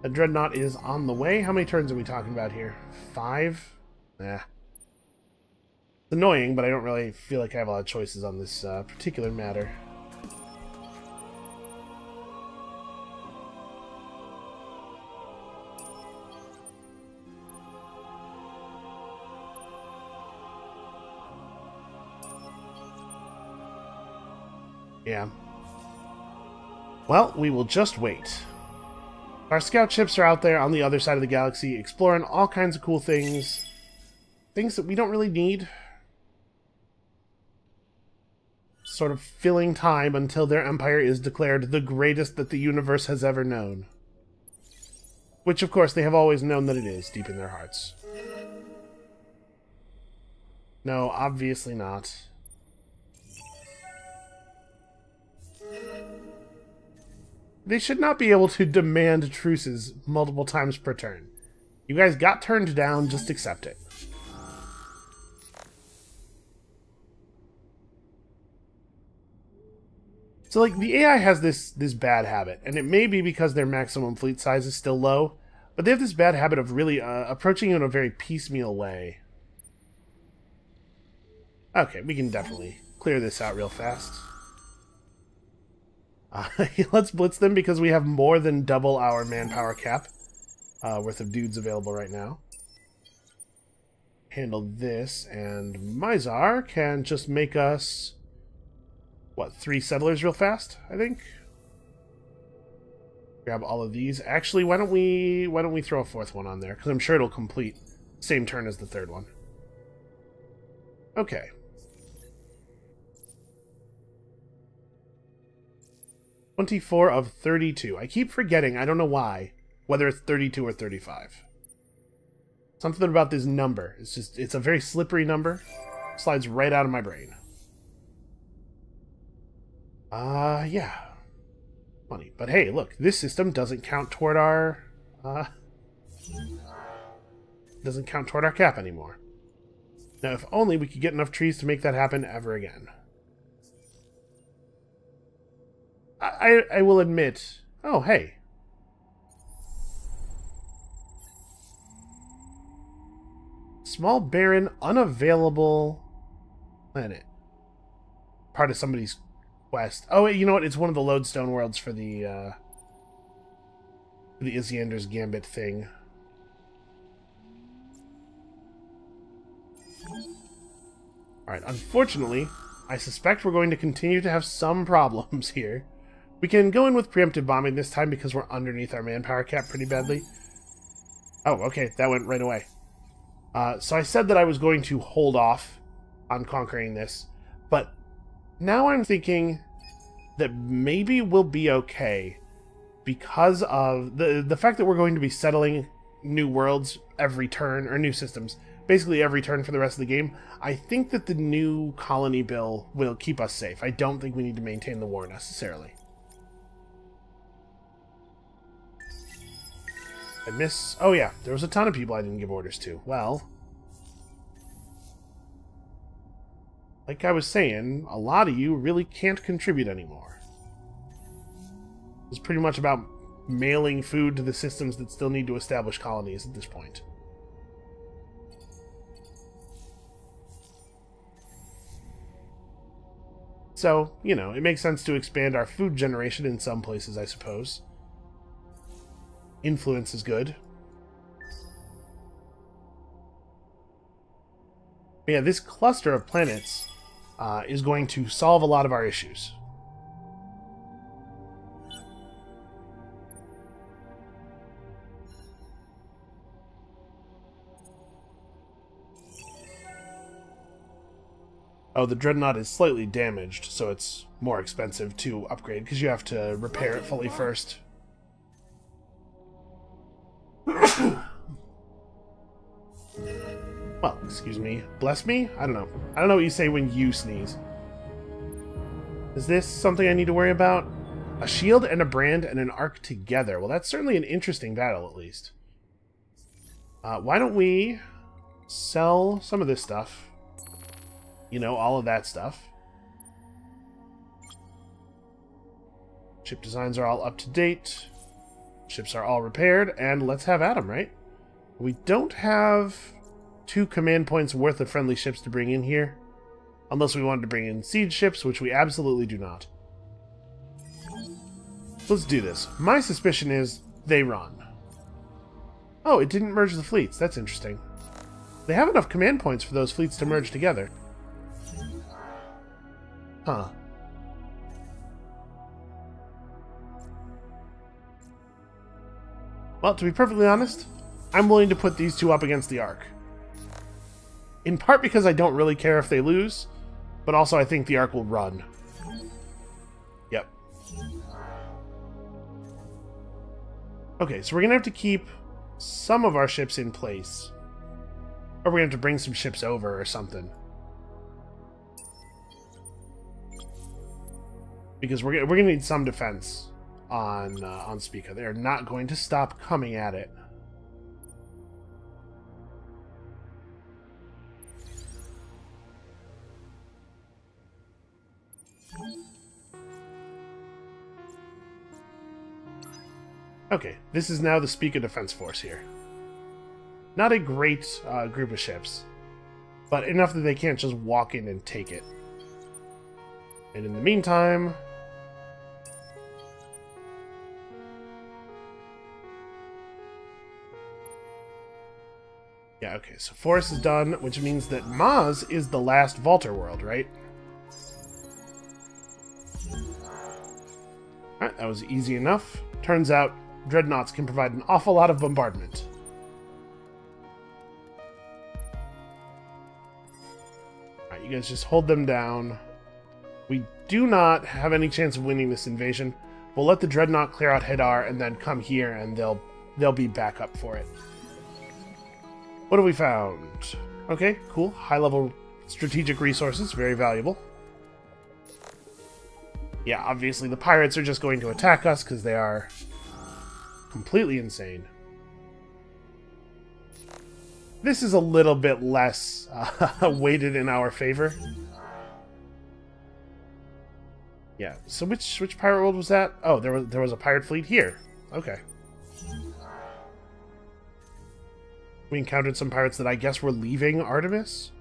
Speaker 1: a dreadnought is on the way. How many turns are we talking about here? 5? Nah. It's annoying, but I don't really feel like I have a lot of choices on this particular matter. Yeah. Well, we will just wait. Our scout ships are out there on the other side of the galaxy, exploring all kinds of cool things. things that we don't really need. Sort of filling time until their empire is declared the greatest that the universe has ever known. Which, of course, they have always known that it is, deep in their hearts. No, obviously not. They should not be able to demand truces multiple times per turn. You guys got turned down, just accept it. So, like, the AI has this bad habit, and it may be because their maximum fleet size is still low, but they have this bad habit of really approaching you in a very piecemeal way. Okay, we can definitely clear this out real fast. Let's blitz them because we have more than double our manpower cap worth of dudes available right now. Handle this, and Mizar can just make us... what, 3 settlers real fast, I think? Grab all of these. Actually, why don't we throw a 4th one on there? Because I'm sure it'll complete same turn as the 3rd one. Okay. 24 of 32. I keep forgetting, I don't know why, whether it's 32 or 35. Something about this number. It's a very slippery number. Slides right out of my brain. Yeah. Money. But hey, look, this system doesn't count toward our, doesn't count toward our cap anymore. Now, if only we could get enough trees to make that happen ever again. I will admit... oh, hey. Small, barren, unavailable planet. Part of somebody's quest. Oh, you know what? It's one of the lodestone worlds for the Isiander's Gambit thing. Alright, unfortunately, I suspect we're going to continue to have some problems here. We can go in with preemptive bombing this time because we're underneath our manpower cap pretty badly. Oh, okay, that went right away. So I said that I was going to hold off on conquering this, but now I'm thinking that maybe we'll be okay because of the fact that we're going to be settling new worlds every turn, or new systems, basically every turn for the rest of the game. I think that the new colony bill will keep us safe. I don't think we need to maintain the war necessarily. I miss... oh yeah, there was a ton of people I didn't give orders to. Well, like I was saying, a lot of you really can't contribute anymore. It's pretty much about mailing food to the systems that still need to establish colonies at this point. So, you know, it makes sense to expand our food generation in some places, I suppose. Influence is good. But yeah, this cluster of planets is going to solve a lot of our issues. Oh, the Dreadnought is slightly damaged, so it's more expensive to upgrade, because you have to repair it fully first. Well, excuse me. Bless me? I don't know. I don't know what you say when you sneeze. Is this something I need to worry about? A shield and a brand and an arc together. Well, that's certainly an interesting battle, at least. Why don't we sell some of this stuff? You know, all of that stuff. Ship designs are all up to date. Ships are all repaired, and let's have at 'em, right? We don't have 2 command points worth of friendly ships to bring in here. Unless we wanted to bring in siege ships, which we absolutely do not. Let's do this. My suspicion is they run. Oh, it didn't merge the fleets. That's interesting. They have enough command points for those fleets to merge together. Huh. Well, to be perfectly honest, I'm willing to put these 2 up against the Ark. In part because I don't really care if they lose, but also I think the arc will run. Yep. Okay, so we're going to have to keep some of our ships in place. Or we're going to have to bring some ships over or something. Because we're going to need some defense on Spica. They're not going to stop coming at it. Okay, this is now the Spica Defense Force here. Not a great group of ships, but enough that they can't just walk in and take it. And in the meantime... Yeah, okay, so Forest is done, which means that Maz is the last Vaulter world, right? Alright, that was easy enough. Turns out, Dreadnoughts can provide an awful lot of bombardment. Alright, you guys just hold them down. We do not have any chance of winning this invasion. We'll let the Dreadnought clear out Hadar and then come here and they'll be back up for it. What have we found? Okay, cool. High-level strategic resources, very valuable. Yeah, obviously the pirates are just going to attack us because they are completely insane. This is a little bit less weighted in our favor. Yeah, so which pirate world was that? Oh, there was a pirate fleet here. Okay. We encountered some pirates that I guess were leaving Artemis.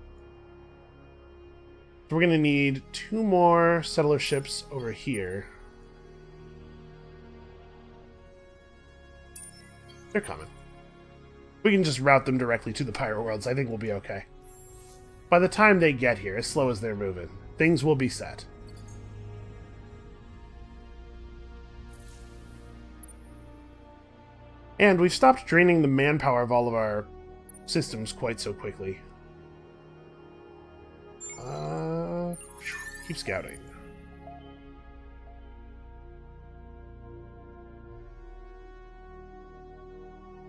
Speaker 1: So we're going to need 2 more settler ships over here. They're coming. We can just route them directly to the pirate worlds. I think we'll be okay. By the time they get here, as slow as they're moving, things will be set. And we've stopped draining the manpower of all of our systems quite so quickly. Keep scouting.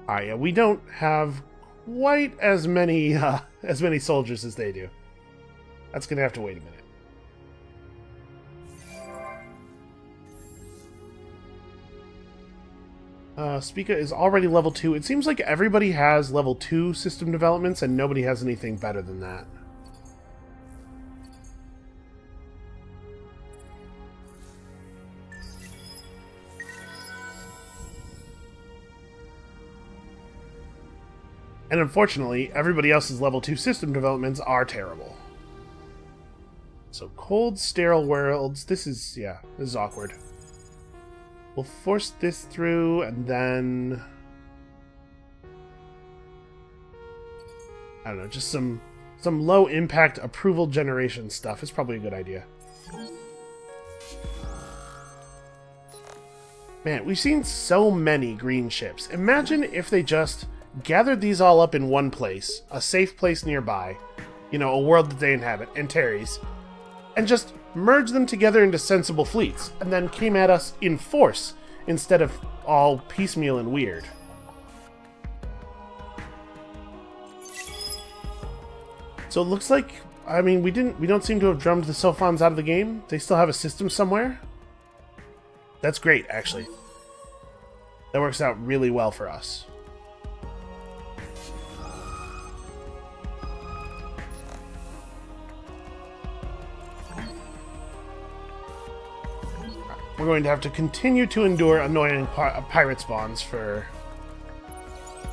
Speaker 1: Yeah, we don't have quite as many soldiers as they do. That's gonna have to wait a minute. Spica is already level 2. It seems like everybody has level 2 system developments and nobody has anything better than that. And unfortunately, everybody else's level 2 system developments are terrible. So cold, sterile worlds. This is awkward. We'll force this through, and then... I don't know, just some low-impact approval generation stuff is probably a good idea. Man, we've seen so many green ships. Imagine if they just gathered these all up in one place, a safe place nearby, you know, a world that they inhabit, Antares, and just merge them together into sensible fleets, and then came at us in force, instead of all piecemeal and weird. So it looks like, I mean, we don't seem to have drummed the Sophons out of the game. They still have a system somewhere. That's great, actually. That works out really well for us. We're going to have to continue to endure annoying pirate spawns for,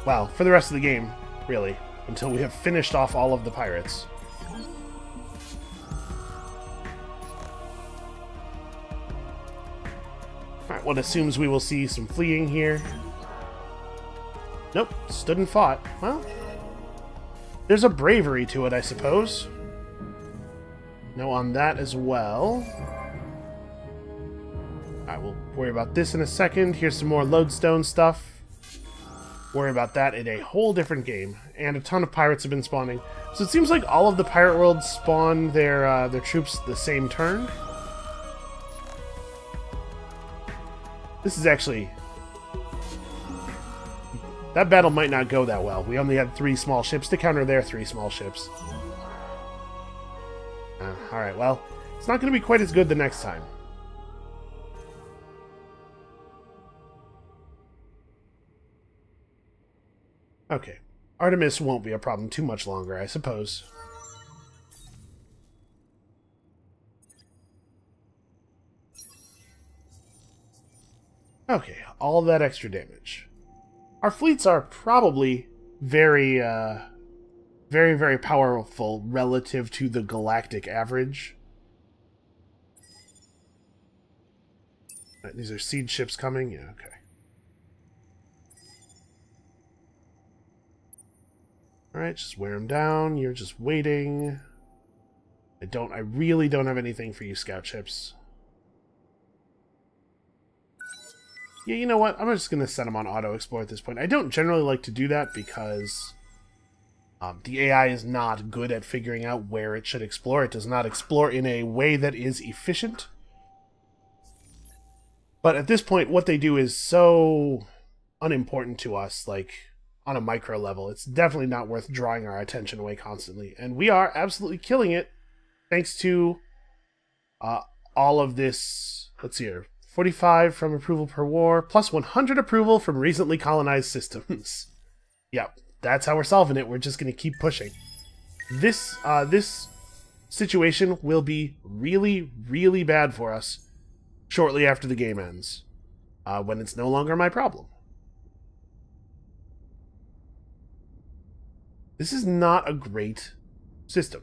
Speaker 1: well, for the rest of the game, really, until we have finished off all of the pirates. Alright, one assumes we will see some fleeing here. Nope, stood and fought. Well, there's a bravery to it, I suppose. No on that as well. Alright, we'll worry about this in a second. Here's some more lodestone stuff. Worry about that in a whole different game. And a ton of pirates have been spawning. So it seems like all of the pirate worlds spawn their troops the same turn. This is actually... That battle might not go that well. We only had 3 small ships to counter their 3 small ships. Alright, well, it's not going to be quite as good the next time. Okay. Artemis won't be a problem too much longer, I suppose. Okay, all that extra damage. Our fleets are probably very, very powerful relative to the galactic average. Right, these are siege ships coming? Yeah, okay. Alright, just wear them down. You're just waiting. I really don't have anything for you scout ships. Yeah, you know what? I'm just going to set them on auto-explore at this point. I don't generally like to do that because the AI is not good at figuring out where it should explore. It does not explore in a way that is efficient. But at this point, what they do is so unimportant to us, like, on a micro level. It's definitely not worth drawing our attention away constantly. And we are absolutely killing it, thanks to all of this... Let's see here. 45 from approval per war, plus 100 approval from recently colonized systems. Yep, that's how we're solving it. We're just going to keep pushing. This situation will be really, really bad for us shortly after the game ends, when it's no longer my problem. This is not a great system.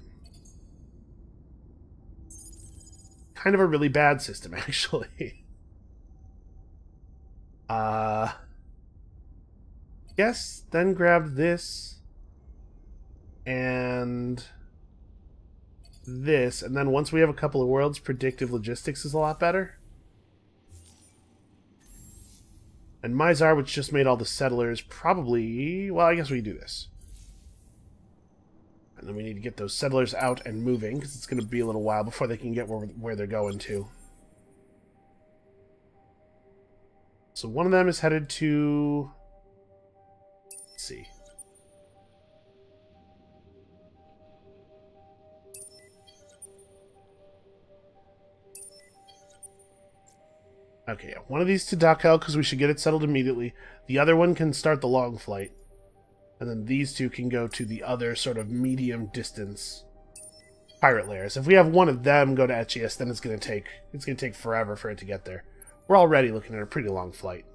Speaker 1: Kind of a really bad system, actually. Yes, then grab this and this, and then once we have a couple of worlds, predictive logistics is a lot better. And Mizar, which just made all the settlers, probably... Well, I guess we do this. And then we need to get those settlers out and moving, because it's going to be a little while before they can get where they're going to. So one of them is headed to... Let's see. Okay, yeah, one of these to Dakhel, because we should get it settled immediately. The other one can start the long flight. And then these 2 can go to the other sort of medium distance pirate lairs. If we have one of them go to Echius, then it's gonna take forever for it to get there. We're already looking at a pretty long flight.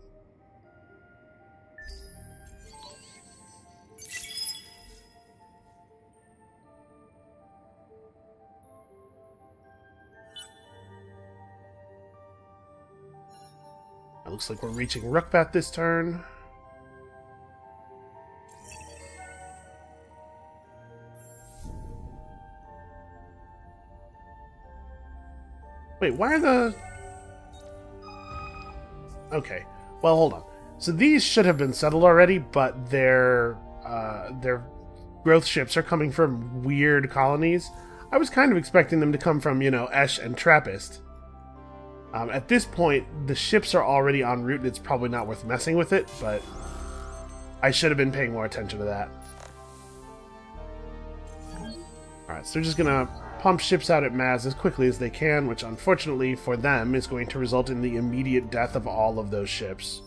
Speaker 1: It looks like we're reaching Rukbat this turn. Wait, why are the... Okay, well, hold on. So these should have been settled already, but their growth ships are coming from weird colonies. I was kind of expecting them to come from, you know, Esh and Trappist. At this point, the ships are already en route, and it's probably not worth messing with it, but I should have been paying more attention to that. Alright, so they're just gonna pump ships out at Maz as quickly as they can, which unfortunately for them is going to result in the immediate death of all of those ships.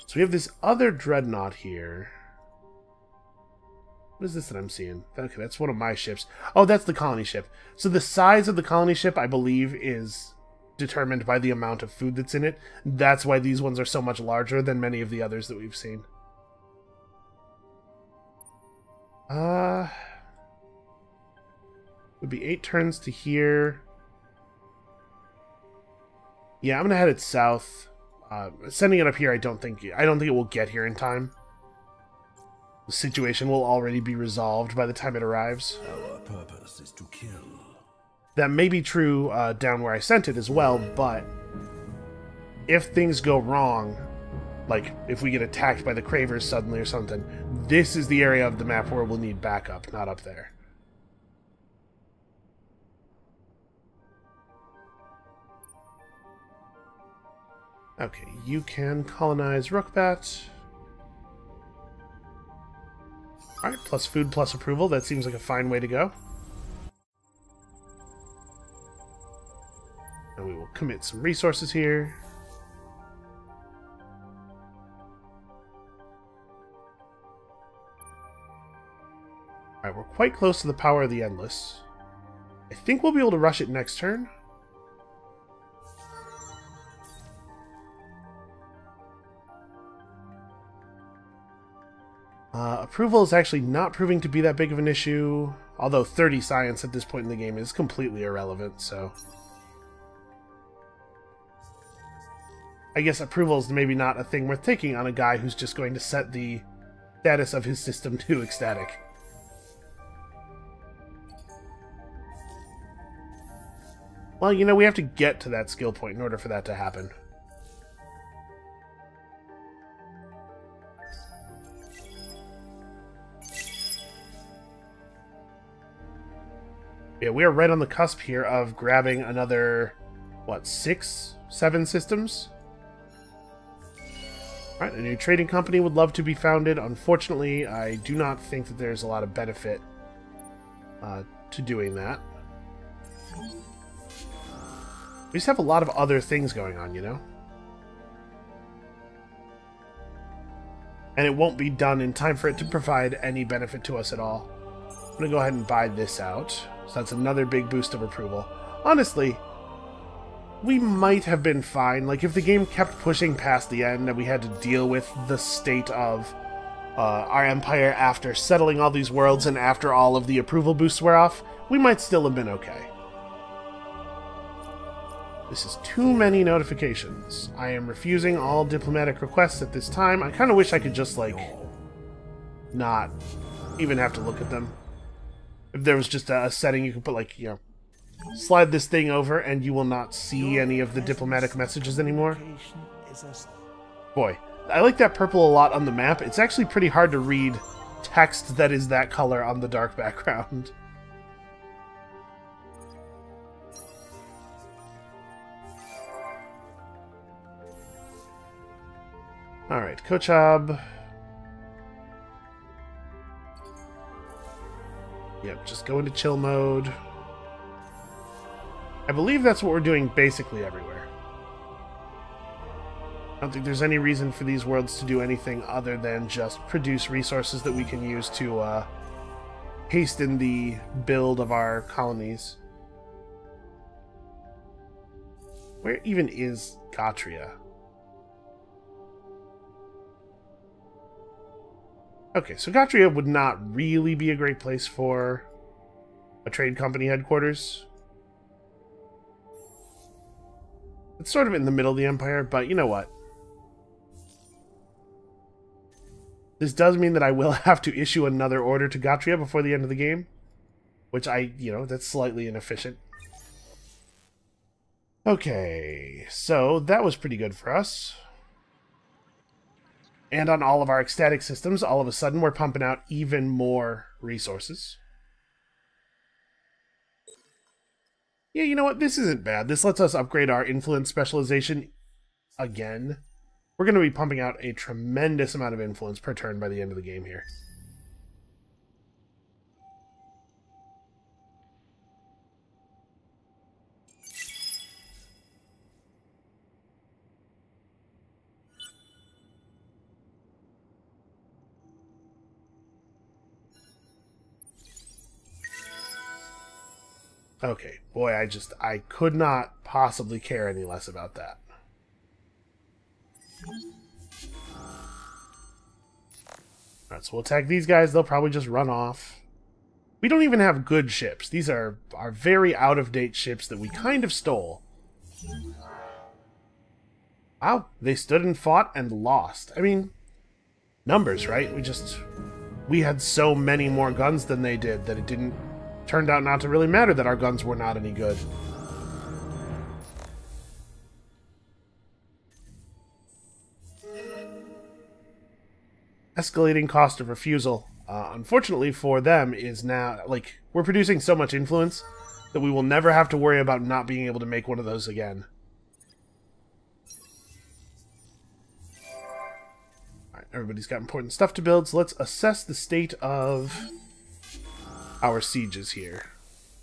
Speaker 1: So we have this other dreadnought here. What is this that I'm seeing? Okay, that's one of my ships. Oh, that's the colony ship. So the size of the colony ship, I believe, is determined by the amount of food that's in it. That's why these ones are so much larger than many of the others that we've seen. Would be 8 turns to here. Yeah, I'm gonna head it south. Sending it up here, I don't think it will get here in time. The situation will already be resolved by the time it arrives.
Speaker 3: Our purpose is to kill.
Speaker 1: That may be true down where I sent it as well, but if things go wrong, Like, if we get attacked by the Cravers suddenly or something, this is the area of the map where we'll need backup, not up there. Okay, you can colonize Rookbat. Alright, plus food, plus approval. That seems like a fine way to go. And we will commit some resources here. Alright, we're quite close to the power of the Endless. I think we'll be able to rush it next turn. Approval is actually not proving to be that big of an issue, although 30 science at this point in the game is completely irrelevant, so... I guess approval is maybe not a thing worth taking on a guy who's just going to set the status of his system to ecstatic. Well, you know, we have to get to that skill point in order for that to happen. Yeah, we are right on the cusp here of grabbing another, what, 6, 7 systems? Alright, a new trading company would love to be founded. Unfortunately, I do not think that there's a lot of benefit to doing that. We just have a lot of other things going on, you know? And it won't be done in time for it to provide any benefit to us at all. I'm going to go ahead and buy this out. So that's another big boost of approval. Honestly, we might have been fine. Like, if the game kept pushing past the end and we had to deal with the state of our empire after settling all these worlds and after all of the approval boosts wear off, we might still have been okay. This is too many notifications. I am refusing all diplomatic requests at this time. I kind of wish I could just, like, not even have to look at them. If there was just a setting you could put, like, you know, slide this thing over and you will not see any of the diplomatic messages anymore. Boy, I like that purple a lot on the map. It's actually pretty hard to read text that is that color on the dark background. Alright, Kochab. Yep, just go into chill mode. I believe that's what we're doing basically everywhere. I don't think there's any reason for these worlds to do anything other than just produce resources that we can use to hasten the build of our colonies. Where even is Gatria? Okay, so Gatria would not really be a great place for a trade company headquarters. It's sort of in the middle of the Empire, but you know what? This does mean that I will have to issue another order to Gatria before the end of the game. Which that's slightly inefficient. Okay, so that was pretty good for us. And on all of our ecstatic systems, all of a sudden we're pumping out even more resources. Yeah, you know what? This isn't bad. This lets us upgrade our influence specialization again. We're going to be pumping out a tremendous amount of influence per turn by the end of the game here. Okay, boy, I could not possibly care any less about that. Alright, so we'll attack these guys. They'll probably just run off. We don't even have good ships. These are very out-of-date ships that we kind of stole. Wow, they stood and fought and lost. I mean, numbers, right? We had so many more guns than they did that it turned out not to really matter that our guns were not any good. escalating cost of refusal, unfortunately for them, is now, like, we're producing so much influence that we will never have to worry about not being able to make one of those again. Alright, everybody's got important stuff to build, so let's assess the state of our sieges here.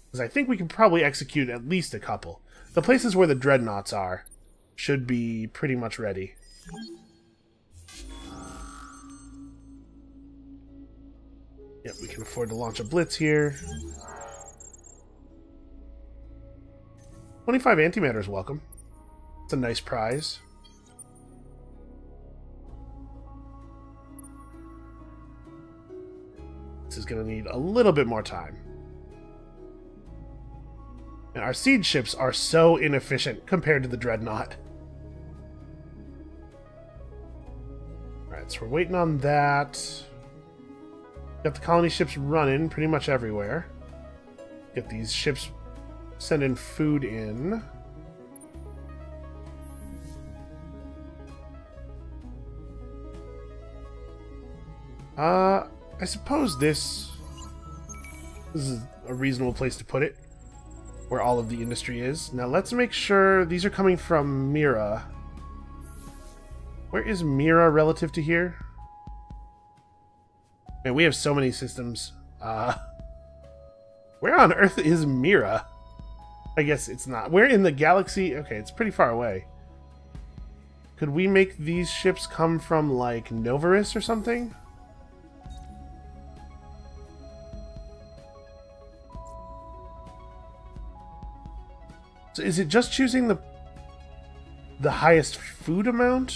Speaker 1: Because I think we can probably execute at least a couple. The places where the dreadnoughts are should be pretty much ready. Yep, we can afford to launch a blitz here. 25 antimatter is welcome. It's a nice prize. This is going to need a little bit more time. And our siege ships are so inefficient compared to the dreadnought. Alright, so we're waiting on that. Got the colony ships running pretty much everywhere. Get these ships sending food in. I suppose this is a reasonable place to put it, where all of the industry is. Now let's make sure these are coming from Mira. Where is Mira relative to here? Man, we have so many systems. Where on Earth is Mira? I guess it's not. We're in the galaxy. Okay, it's pretty far away. Could we make these ships come from, like, Novaris or something? So is it just choosing the highest food amount?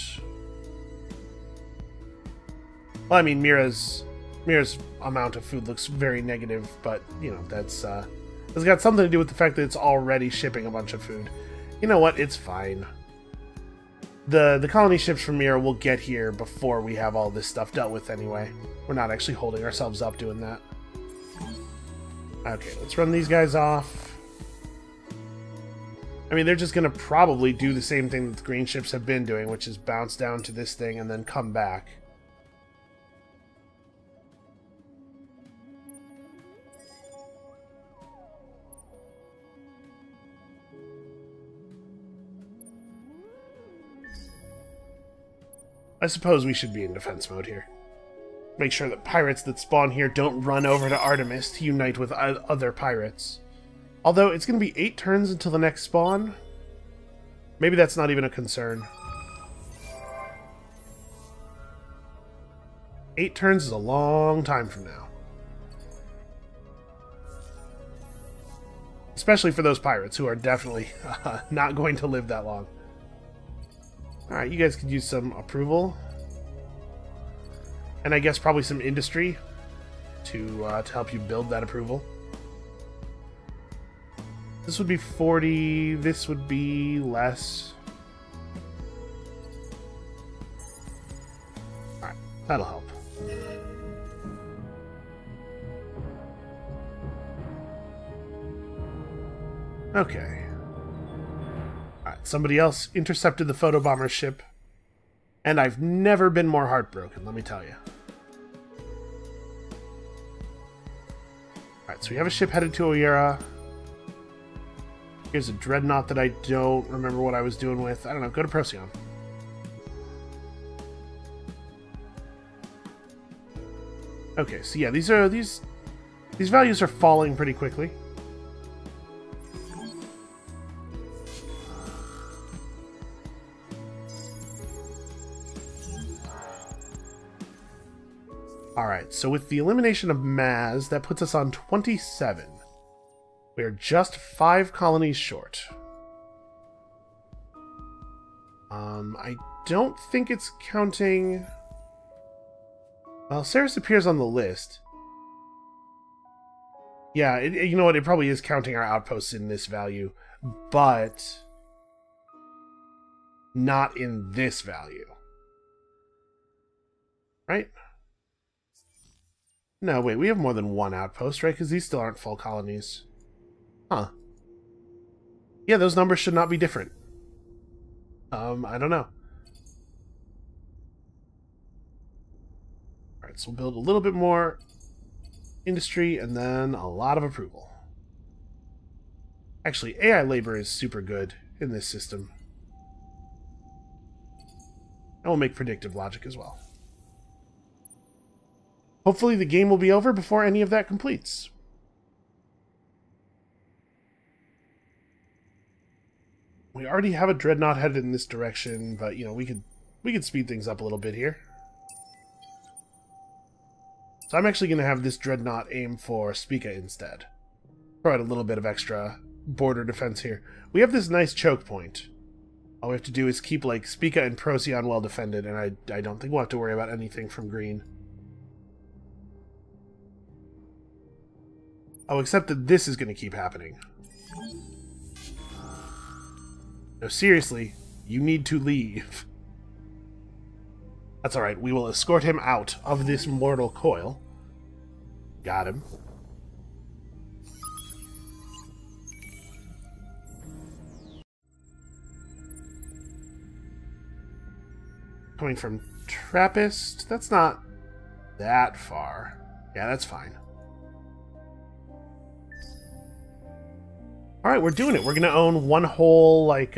Speaker 1: Well, I mean, Mira's amount of food looks very negative, but, you know, that's it's got something to do with the fact that it's already shipping a bunch of food. You know what? It's fine. The colony ships from Mira will get here before we have all this stuff dealt with anyway. We're not actually holding ourselves up doing that. Okay, let's run these guys off. I mean, they're just going to probably do the same thing that the green ships have been doing, which is bounce down to this thing and then come back. I suppose we should be in defense mode here. Make sure that pirates that spawn here don't run over to Artemis to unite with other pirates. Although, it's going to be 8 turns until the next spawn. Maybe that's not even a concern. 8 turns is a long time from now. Especially for those pirates, who are definitely not going to live that long. Alright, you guys could use some approval. And I guess probably some industry to help you build that approval. This would be 40, this would be less. Alright, that'll help. Okay. Alright, somebody else intercepted the photobomber ship. And I've never been more heartbroken, let me tell you. Alright, so we have a ship headed to Oyera. Here's a dreadnought that I don't remember what I was doing with. I don't know, go to Procyon. Okay, so yeah, these values are falling pretty quickly. Alright, so with the elimination of Maz, that puts us on 27. We're just 5 colonies short. I don't think it's counting... Well, Ceres appears on the list. Yeah, you know what? It probably is counting our outposts in this value, but not in this value. Right? No, wait, we have more than 1 outpost, right? Because these still aren't full colonies. Huh. Yeah, those numbers should not be different. I don't know. Alright, so we'll build a little bit more industry and then a lot of approval. Actually, AI labor is super good in this system. And we'll make predictive logic as well. Hopefully the game will be over before any of that completes. We already have a dreadnought headed in this direction, but you know, we could speed things up a little bit here. So I'm actually going to have this dreadnought aim for Spica instead. Provide a little bit of extra border defense here. We have this nice choke point. All we have to do is keep like Spica and Procyon well defended, and I don't think we'll have to worry about anything from green. Oh, except that this is going to keep happening. No, seriously, you need to leave. That's alright, we will escort him out of this mortal coil. Got him. Coming from Trappist, that's not that far. Yeah, that's fine. Alright, we're doing it. We're gonna own one whole, like,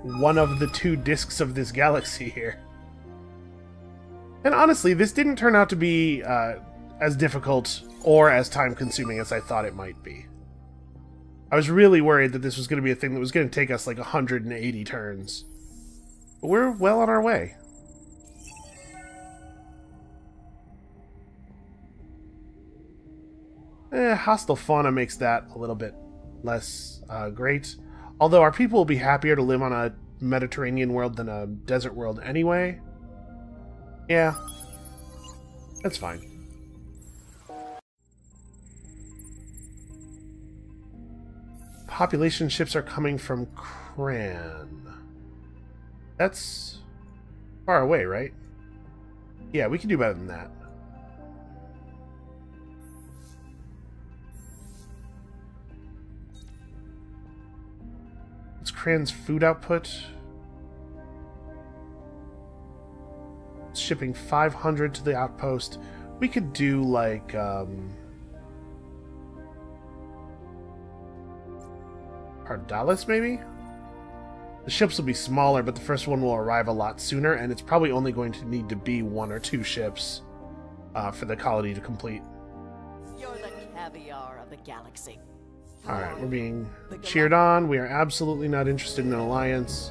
Speaker 1: one of the two discs of this galaxy here. And honestly, this didn't turn out to be as difficult or as time-consuming as I thought it might be. I was really worried that this was going to be a thing that was going to take us like 180 turns. But we're well on our way. Hostile fauna makes that a little bit less great. Although our people will be happier to live on a Mediterranean world than a desert world anyway. Yeah, that's fine. Population ships are coming from Cran. That's far away, right? Yeah, we can do better than that. What's Cran's food output? Shipping 500 to the outpost. We could do like Pardalis maybe? The ships will be smaller, but the first one will arrive a lot sooner, and it's probably only going to need to be 1 or 2 ships for the colony to complete.
Speaker 4: You're the caviar of the galaxy.
Speaker 1: Alright, we're being cheered on. We are absolutely not interested in an alliance.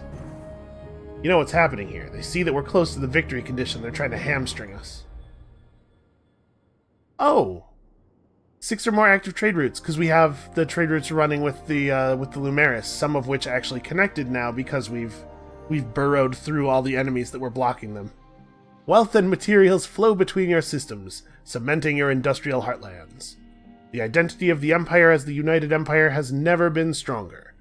Speaker 1: You know what's happening here. They see that we're close to the victory condition. They're trying to hamstring us. Oh! 6 or more active trade routes, because we have the trade routes running with the Lumeris, some of which actually connected now because we've burrowed through all the enemies that were blocking them. Wealth and materials flow between your systems, cementing your industrial heartlands. The identity of the Empire as the United Empire has never been stronger.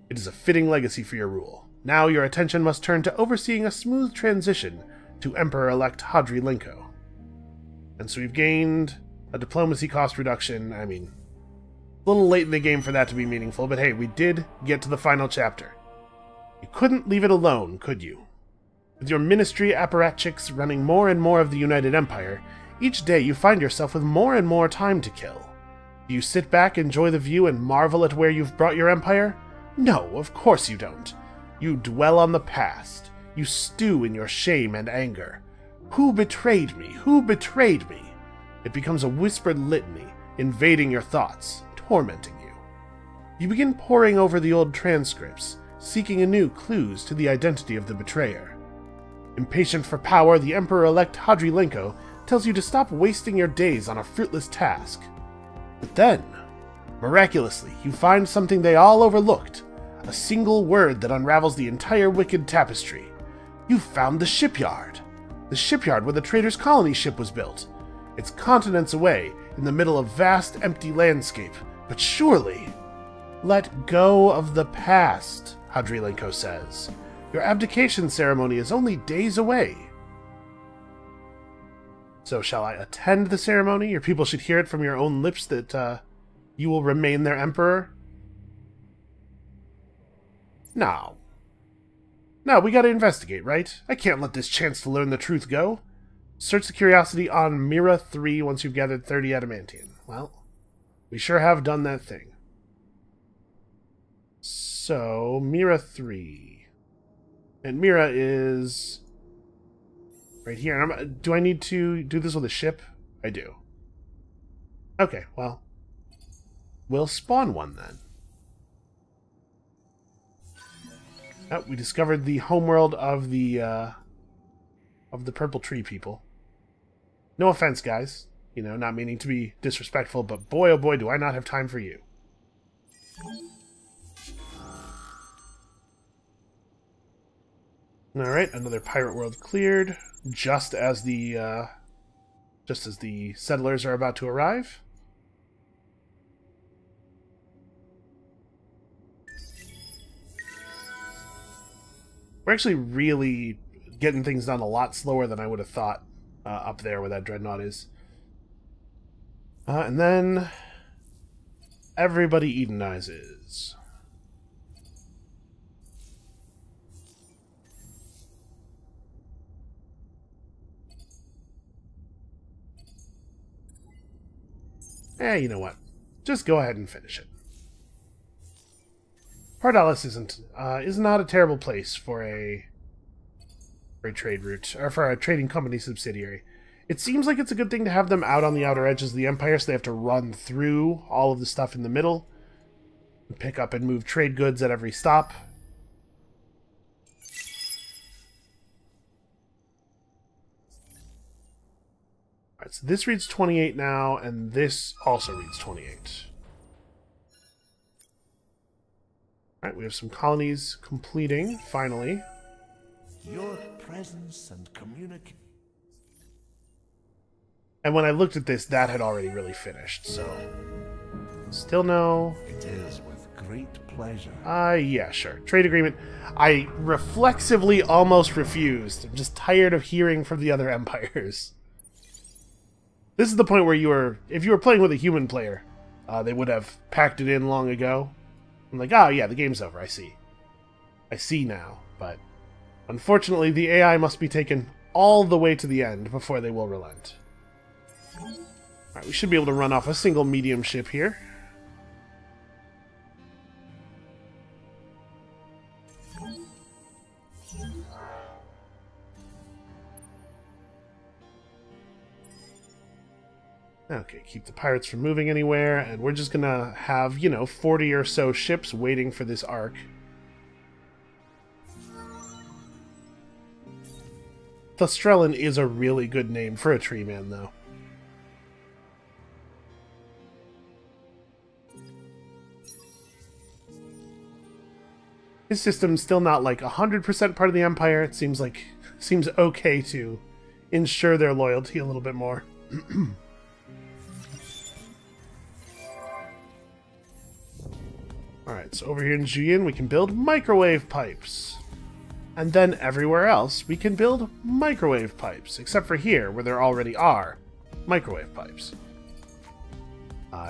Speaker 1: It is a fitting legacy for your rule. Now your attention must turn to overseeing a smooth transition to Emperor-elect Hadri Linko. And so we've gained a diplomacy cost reduction. I mean, a little late in the game for that to be meaningful, but hey, we did get to the final chapter. You couldn't leave it alone, could you? With your ministry apparatchiks running more and more of the United Empire, each day you find yourself with more and more time to kill. Do you sit back, enjoy the view, and marvel at where you've brought your empire? No, of course you don't. You dwell on the past. You stew in your shame and anger. Who betrayed me? Who betrayed me? It becomes a whispered litany, invading your thoughts, tormenting you. You begin poring over the old transcripts, seeking anew clues to the identity of the betrayer. Impatient for power, the Emperor-elect Hadri Linko tells you to stop wasting your days on a fruitless task. But then, miraculously, you find something they all overlooked. A single word that unravels the entire wicked tapestry. You've found the shipyard. The shipyard where the trader's colony ship was built. It's continents away, in the middle of vast, empty landscape. But surely... Let go of the past, Hadri Linko says. Your abdication ceremony is only days away. So shall I attend the ceremony? Your people should hear it from your own lips that you will remain their emperor? No, we gotta investigate, right? I can't let this chance to learn the truth go. Search the curiosity on Mira 3 once you've gathered 30 adamantium. Well, we sure have done that thing. So, Mira 3. And Mira is right here. And do I need to do this with a ship? I do. Okay, well, we'll spawn one then. Oh, we discovered the homeworld of the purple tree people. No offense, guys. You know, not meaning to be disrespectful, but boy, oh boy, do I not have time for you. Alright, another pirate world cleared, just as the settlers are about to arrive. We're actually really getting things done a lot slower than I would have thought up there where that dreadnought is. And then everybody Edenizes. You know what? Just go ahead and finish it. Pardalis is not a terrible place for a trade route, or for a trading company subsidiary. It seems like it's a good thing to have them out on the outer edges of the Empire, so they have to run through all of the stuff in the middle, and pick up and move trade goods at every stop. Alright, so this reads 28 now, and this also reads 28. Alright, we have some colonies completing, finally.
Speaker 3: Your presence and communication.
Speaker 1: And when I looked at this, that had already really finished, so... Still no...
Speaker 3: It is with great pleasure.
Speaker 1: Yeah, sure. Trade agreement. I reflexively almost refused. I'm just tired of hearing from the other empires. This is the point where if you were playing with a human player, they would have packed it in long ago. I'm like, oh yeah, the game's over, I see. I see now, but unfortunately the AI must be taken all the way to the end before they will relent. Alright, we should be able to run off a single medium ship here. Okay, keep the pirates from moving anywhere, and we're just gonna have, 40 or so ships waiting for this arc. Thustrellan is a really good name for a tree man, though. His system's still not like 100% part of the Empire. It seems okay to ensure their loyalty a little bit more. Alright, so over here in Juyin we can build microwave pipes. And then everywhere else we can build microwave pipes, except for here, where there already are microwave pipes.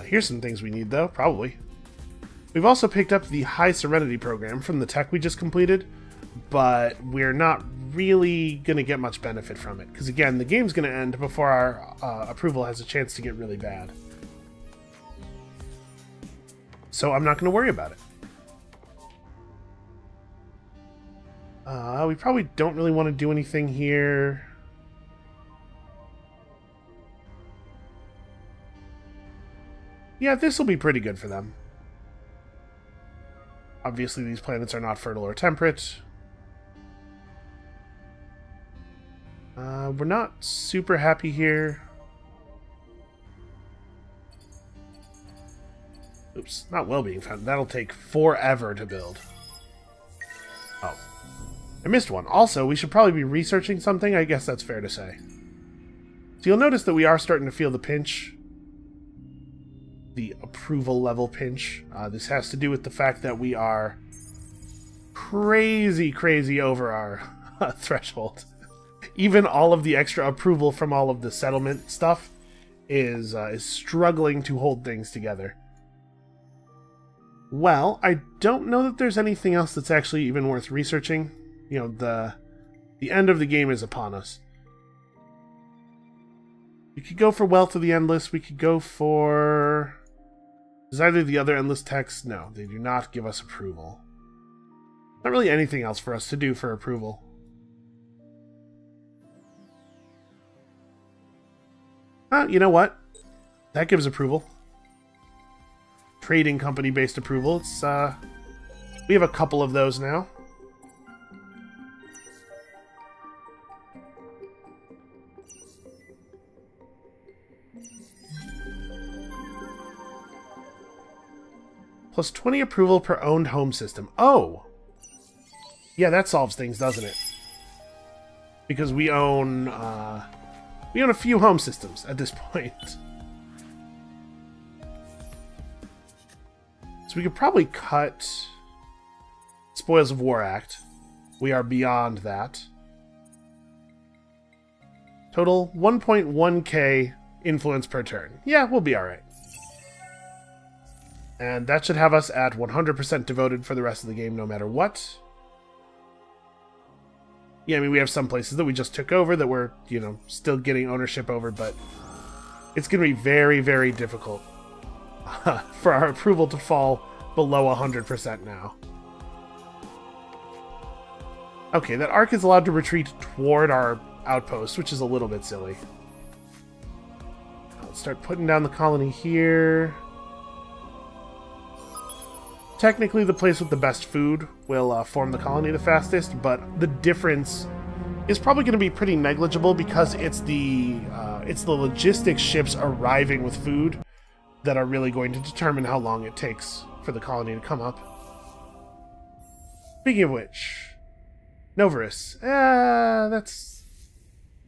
Speaker 1: Here's some things we need, though, probably. We've also picked up the High Serenity program from the tech we just completed, but we're not really going to get much benefit from it, because again, the game's going to end before our approval has a chance to get really bad. So I'm not going to worry about it. We probably don't really want to do anything here. Yeah, this will be pretty good for them. Obviously, these planets are not fertile or temperate. We're not super happy here. Oops, not well being found. That'll take forever to build. Oh. I missed one. Also, we should probably be researching something. I guess that's fair to say. So you'll notice that we are starting to feel the pinch. The approval level pinch. This has to do with the fact that we are crazy over our threshold. Even all of the extra approval from all of the settlement stuff is struggling to hold things together. Well, I don't know that there's anything else that's actually even worth researching. The end of the game is upon us. We could go for Wealth of the Endless. We could go for... Is either the other endless texts? No, they do not give us approval. Not really anything else for us to do for approval. You know what? That gives approval. Trading company based approval. It's we have a couple of those now. Plus 20 approval per owned home system. Oh! Yeah, that solves things, doesn't it? Because we own a few home systems at this point. So we could probably cut Spoils of War Act. We are beyond that. Total 1.1k influence per turn. Yeah, we'll be alright. And that should have us at 100% devoted for the rest of the game, no matter what. Yeah, I mean, we have some places that we just took over that we're, you know, still getting ownership over, but it's going to be very, very difficult for our approval to fall below 100% now. Okay, that arc is allowed to retreat toward our outpost, which is a little bit silly. Let's start putting down the colony here. Technically, the place with the best food will form the colony the fastest, but the difference is probably going to be pretty negligible because it's the logistics ships arriving with food that are really going to determine how long it takes for the colony to come up. Speaking of which, Novarus,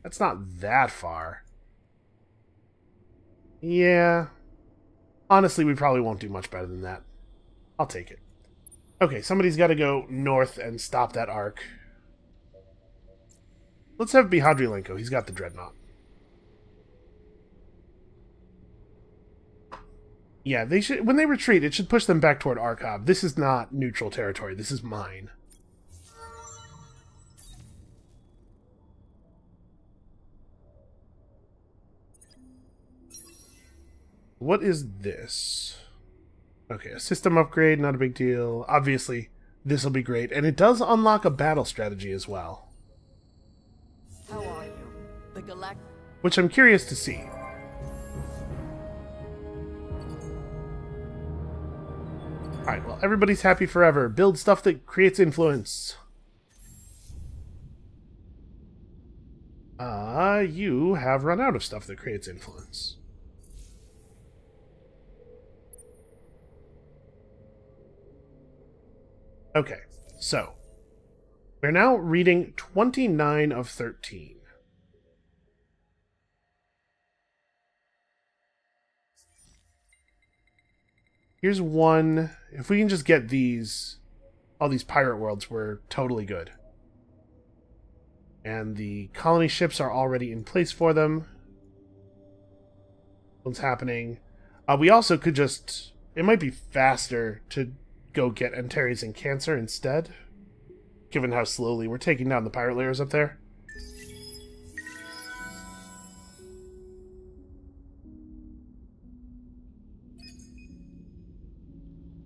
Speaker 1: that's not that far. Yeah, honestly, we probably won't do much better than that. I'll take it. Okay, somebody's got to go north and stop that arc. Let's have Bihadrilenko. He's got the Dreadnought. Yeah, they should. When they retreat, it should push them back toward Arkhab. This is not neutral territory. This is mine. What is this? Okay, a system upgrade, not a big deal. Obviously, this will be great. And it does unlock a battle strategy as well.
Speaker 4: How are you? The Galactic...
Speaker 1: Which I'm curious to see. Alright, well, everybody's happy forever. Build stuff that creates influence. You have run out of stuff that creates influence. Okay, so we're now reading 29 of 13. Here's one. If we can just get all these pirate worlds, we're totally good. And the colony ships are already in place for them. What's happening? We also could just... It might be faster to go get Antares and Cancer instead, given how slowly we're taking down the pirate layers up there.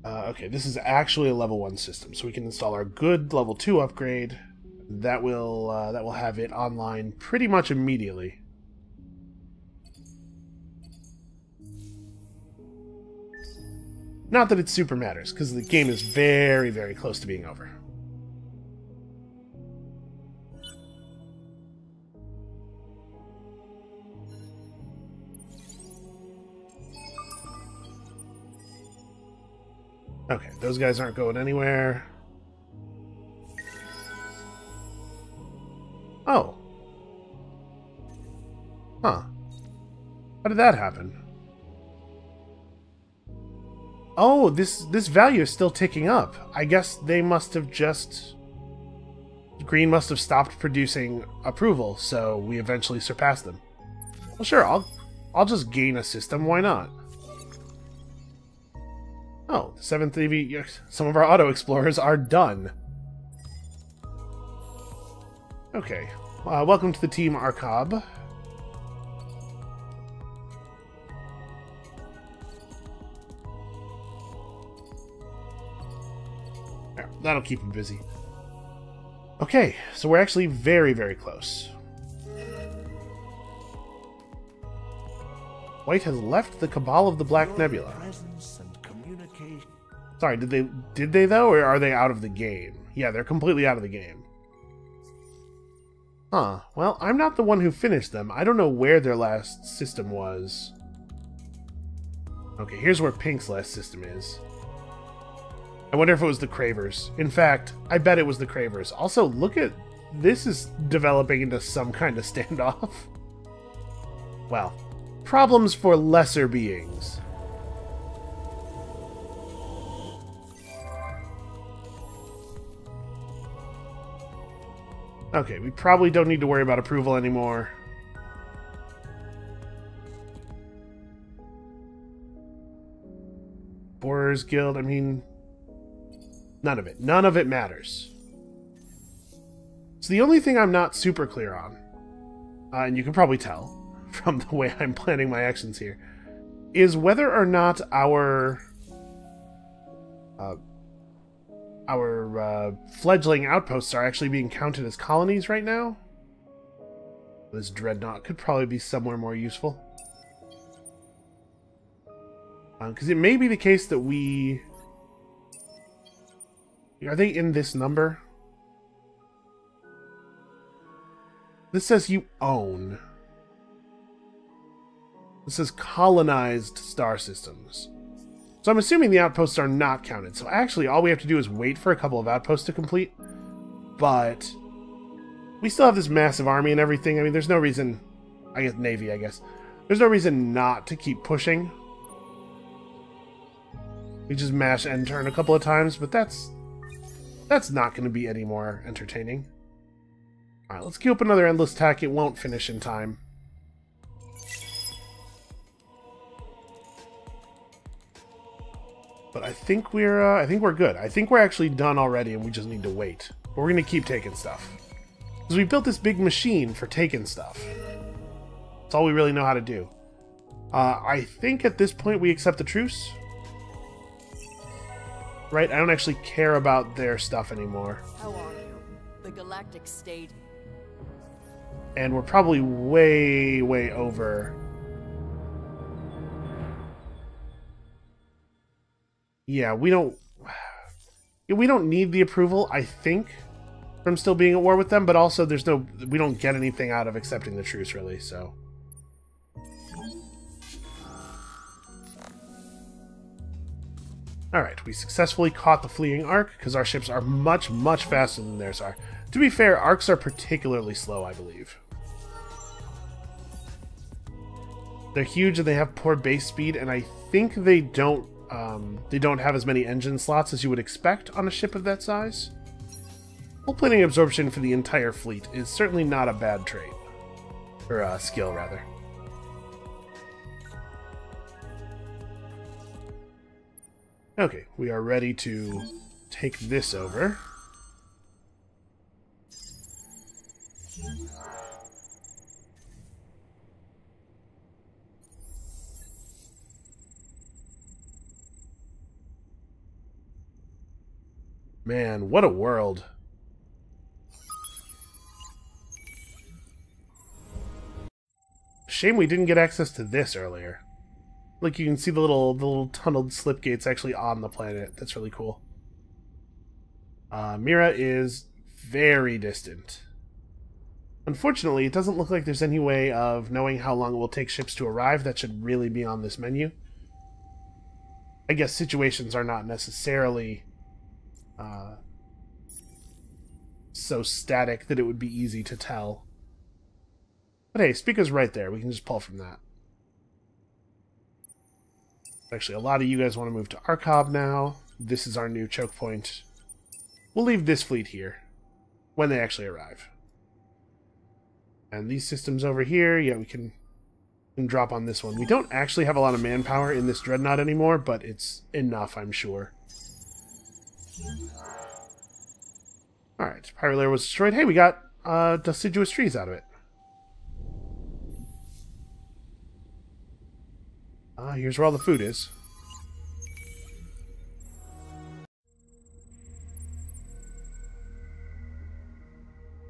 Speaker 1: Okay, this is actually a level 1 system, so we can install our good level 2 upgrade. That will have it online pretty much immediately. Not that it super matters, because the game is very, very close to being over. Okay, those guys aren't going anywhere. Oh. Huh. How did that happen? Oh, this value is still ticking up. I guess they must have just... Green must have stopped producing approval, so we eventually surpassed them. Well, sure, I'll just gain a system, why not? Oh, the 7th AV... Some of our auto-explorers are done. Okay. Welcome to the Team Arkhab. that'll keep him busy. Okay, so we're actually very, very close. White has left the Cabal of the Black Nebula.
Speaker 3: Presence and communication.
Speaker 1: Sorry, did they though, or are they out of the game? Yeah, they're completely out of the game. Huh. Well, I'm not the one who finished them. I don't know where their last system was. Okay, here's where Pink's last system is. I wonder if it was the Cravers. In fact, I bet it was the Cravers. Also, look at... This is developing into some kind of standoff. Well, problems for lesser beings. Okay, we probably don't need to worry about approval anymore. Borers Guild, I mean... None of it. None of it matters. So the only thing I'm not super clear on, and you can probably tell from the way I'm planning my actions here, is whether or not our fledgling outposts are actually being counted as colonies right now. This dreadnought could probably be somewhere more useful. Because it may be the case that we... Are they in this number? This says you own. This says colonized star systems. So I'm assuming the outposts are not counted. So actually, all we have to do is wait for a couple of outposts to complete. But we still have this massive army and everything. I mean, there's no reason... I guess Navy, I guess. There's no reason not to keep pushing. We just mash end turn a couple of times, but that's not going to be any more entertaining. Alright, let's queue up another endless attack. It won't finish in time. But I think we're good. I think we're actually done already, and we just need to wait. But we're going to keep taking stuff. Because we built this big machine for taking stuff. That's all we really know how to do. I think at this point we accept the truce. Right? I don't actually care about their stuff anymore.
Speaker 4: How are you? The Galactic State.
Speaker 1: And we're probably way, way over. Yeah, we don't need the approval, I think, from still being at war with them, but also we don't get anything out of accepting the truce, really, so. Alright, we successfully caught the fleeing arc, because our ships are much, much faster than theirs are. To be fair, arcs are particularly slow, I believe. They're huge and they have poor base speed, and I think they don't have as many engine slots as you would expect on a ship of that size. Hull plating absorption for the entire fleet is certainly not a bad trait. Or skill, rather. Okay, we are ready to take this over. Man, what a world. Shame we didn't get access to this earlier. Like, you can see the little tunneled slip gates actually on the planet. That's really cool. Mira is very distant. Unfortunately, it doesn't look like there's any way of knowing how long it will take ships to arrive. That should really be on this menu. I guess situations are not necessarily so static that it would be easy to tell. But hey, Spica's right there. We can just pull from that. Actually, a lot of you guys want to move to Arcob now. This is our new choke point. We'll leave this fleet here when they actually arrive. And these systems over here, yeah, we can drop on this one. We don't actually have a lot of manpower in this dreadnought anymore, but it's enough, I'm sure. Alright, pirate lair was destroyed. Hey, we got deciduous trees out of it. Here's where all the food is.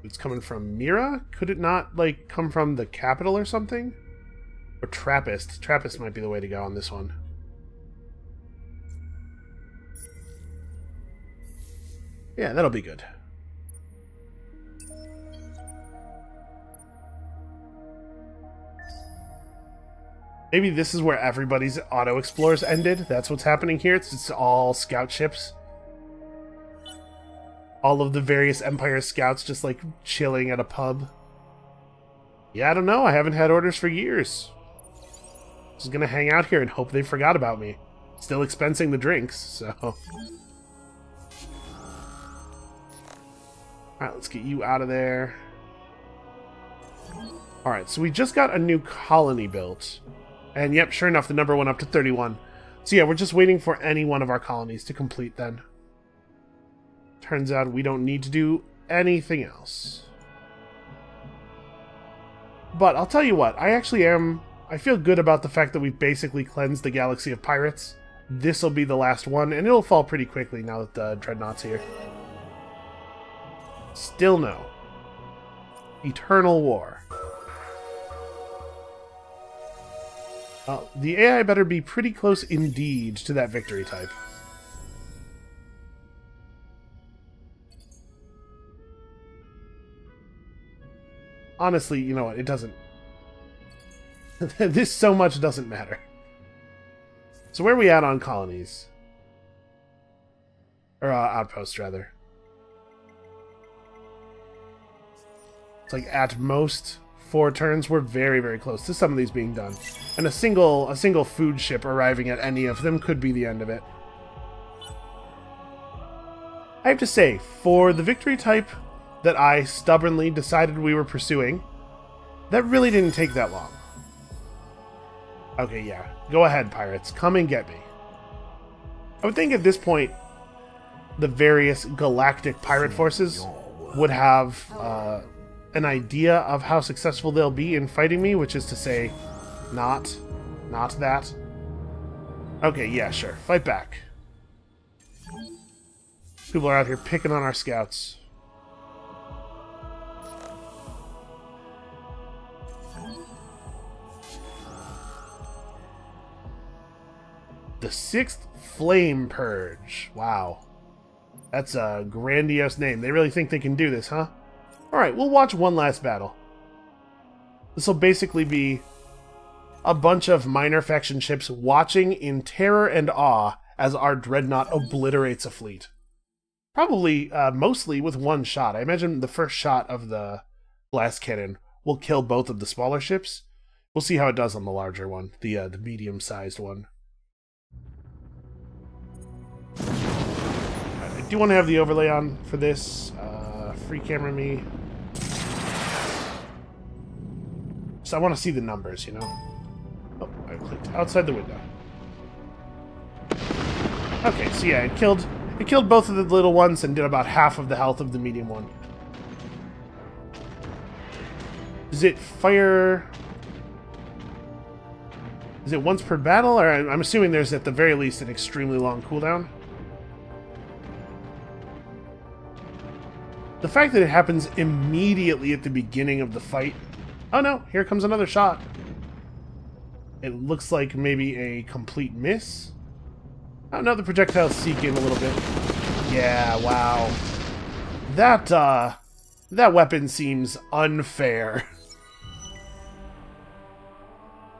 Speaker 1: It's coming from Mira? Could it not, like, come from the capital or something? Or Trappist. Trappist might be the way to go on this one. Yeah, that'll be good. Maybe this is where everybody's auto-explores ended. That's what's happening here. It's all scout ships. All of the various Empire scouts just, like, chilling at a pub. Yeah, I don't know. I haven't had orders for years. Just gonna hang out here and hope they forgot about me. Still expensing the drinks, so... Alright, let's get you out of there. Alright, so we just got a new colony built. And yep, sure enough, the number went up to 31. So yeah, we're just waiting for any one of our colonies to complete then. Turns out we don't need to do anything else. But I'll tell you what, I feel good about the fact that we've basically cleansed the galaxy of pirates. This'll be the last one, and it'll fall pretty quickly now that the Dreadnought's here. Still no. Eternal War. The AI better be pretty close indeed to that victory type. Honestly, you know what? It doesn't... this so much doesn't matter. So where are we at on colonies? Or outposts, rather. It's like at most 4 turns. We're very, very close to some of these being done. And a single food ship arriving at any of them could be the end of it. I have to say, for the victory type that I stubbornly decided we were pursuing, that really didn't take that long. Okay, yeah. Go ahead, pirates. Come and get me. I would think at this point, the various galactic pirate forces would have an idea of how successful they'll be in fighting me, which is to say, not that. Okay, yeah, sure. Fight back. People are out here picking on our scouts. The 6th Flame Purge. Wow. That's a grandiose name. They really think they can do this, huh? Alright, we'll watch one last battle. This will basically be a bunch of minor faction ships watching in terror and awe as our Dreadnought obliterates a fleet. Probably, mostly with one shot. I imagine the first shot of the blast cannon will kill both of the smaller ships. We'll see how it does on the larger one, the medium-sized one. I do want to have the overlay on for this. Free camera me. So I want to see the numbers, you know? Oh, I clicked outside the window. Okay, so yeah, it killed both of the little ones and did about half of the health of the medium one. Does it fire... Is it once per battle? Or I'm assuming there's at the very least an extremely long cooldown. The fact that it happens immediately at the beginning of the fight... Oh no, here comes another shot. It looks like maybe a complete miss. Oh no, the projectiles seek in a little bit. Yeah, wow. That weapon seems unfair.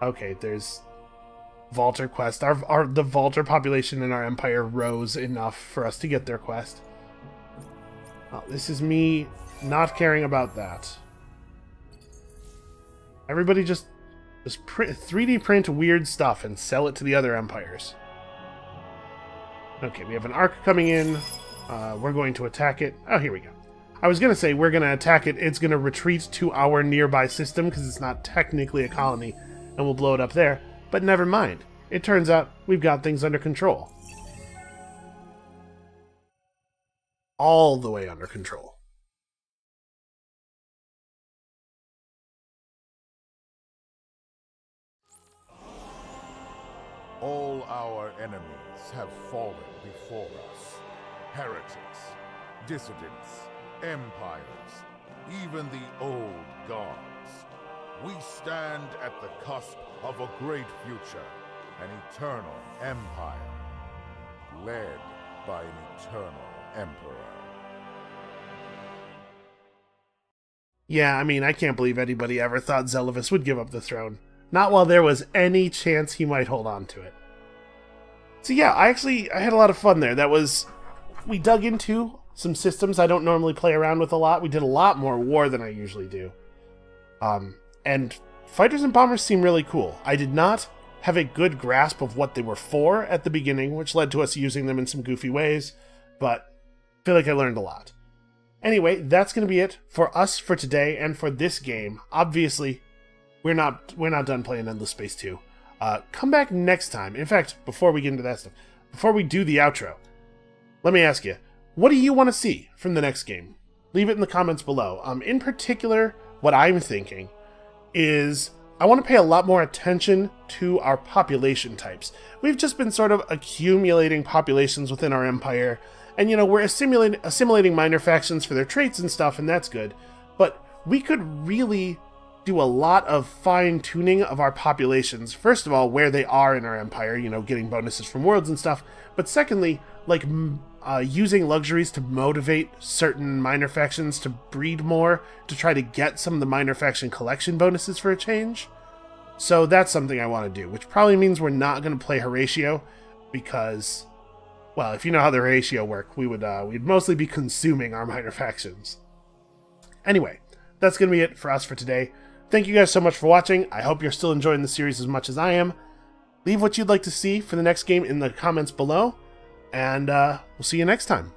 Speaker 1: Okay, there's Vaulter quest. The Vaulter population in our empire rose enough for us to get their quest. Oh, this is me not caring about that. Everybody just 3D print weird stuff and sell it to the other empires. Okay, we have an arc coming in. We're going to attack it. Oh, here we go. I was going to say we're going to attack it. It's going to retreat to our nearby system because it's not technically a colony, and we'll blow it up there. But never mind. It turns out we've got things under control. All the way under control.
Speaker 3: All our enemies have fallen before us. Heretics, dissidents, empires, even the old gods. We stand at the cusp of a great future, an eternal empire, led by an eternal emperor.
Speaker 1: Yeah, I mean, I can't believe anybody ever thought Zelivus would give up the throne. Not while there was any chance he might hold on to it. So yeah, I had a lot of fun there. We dug into some systems I don't normally play around with a lot. We did a lot more war than I usually do. And fighters and bombers seem really cool. I did not have a good grasp of what they were for at the beginning, which led to us using them in some goofy ways, but I feel like I learned a lot. Anyway, that's going to be it for us for today and for this game. Obviously, we're not done playing Endless Space 2. Come back next time. In fact, before we get into that stuff, before we do the outro, let me ask you, what do you want to see from the next game? Leave it in the comments below. In particular, what I'm thinking is I want to pay a lot more attention to our population types. We've just been sort of accumulating populations within our empire, and you know, we're assimilating minor factions for their traits and stuff, and that's good. But we could really do a lot of fine-tuning of our populations. First of all, where they are in our empire, you know, getting bonuses from worlds and stuff. But secondly, like using luxuries to motivate certain minor factions to breed more, to try to get some of the minor faction collection bonuses for a change. So that's something I want to do, which probably means we're not going to play Horatio, because, well, if you know how the Horatio work, we'd mostly be consuming our minor factions. Anyway, that's going to be it for us for today. Thank you guys so much for watching. I hope you're still enjoying the series as much as I am. Leave what you'd like to see for the next game in the comments below, and we'll see you next time.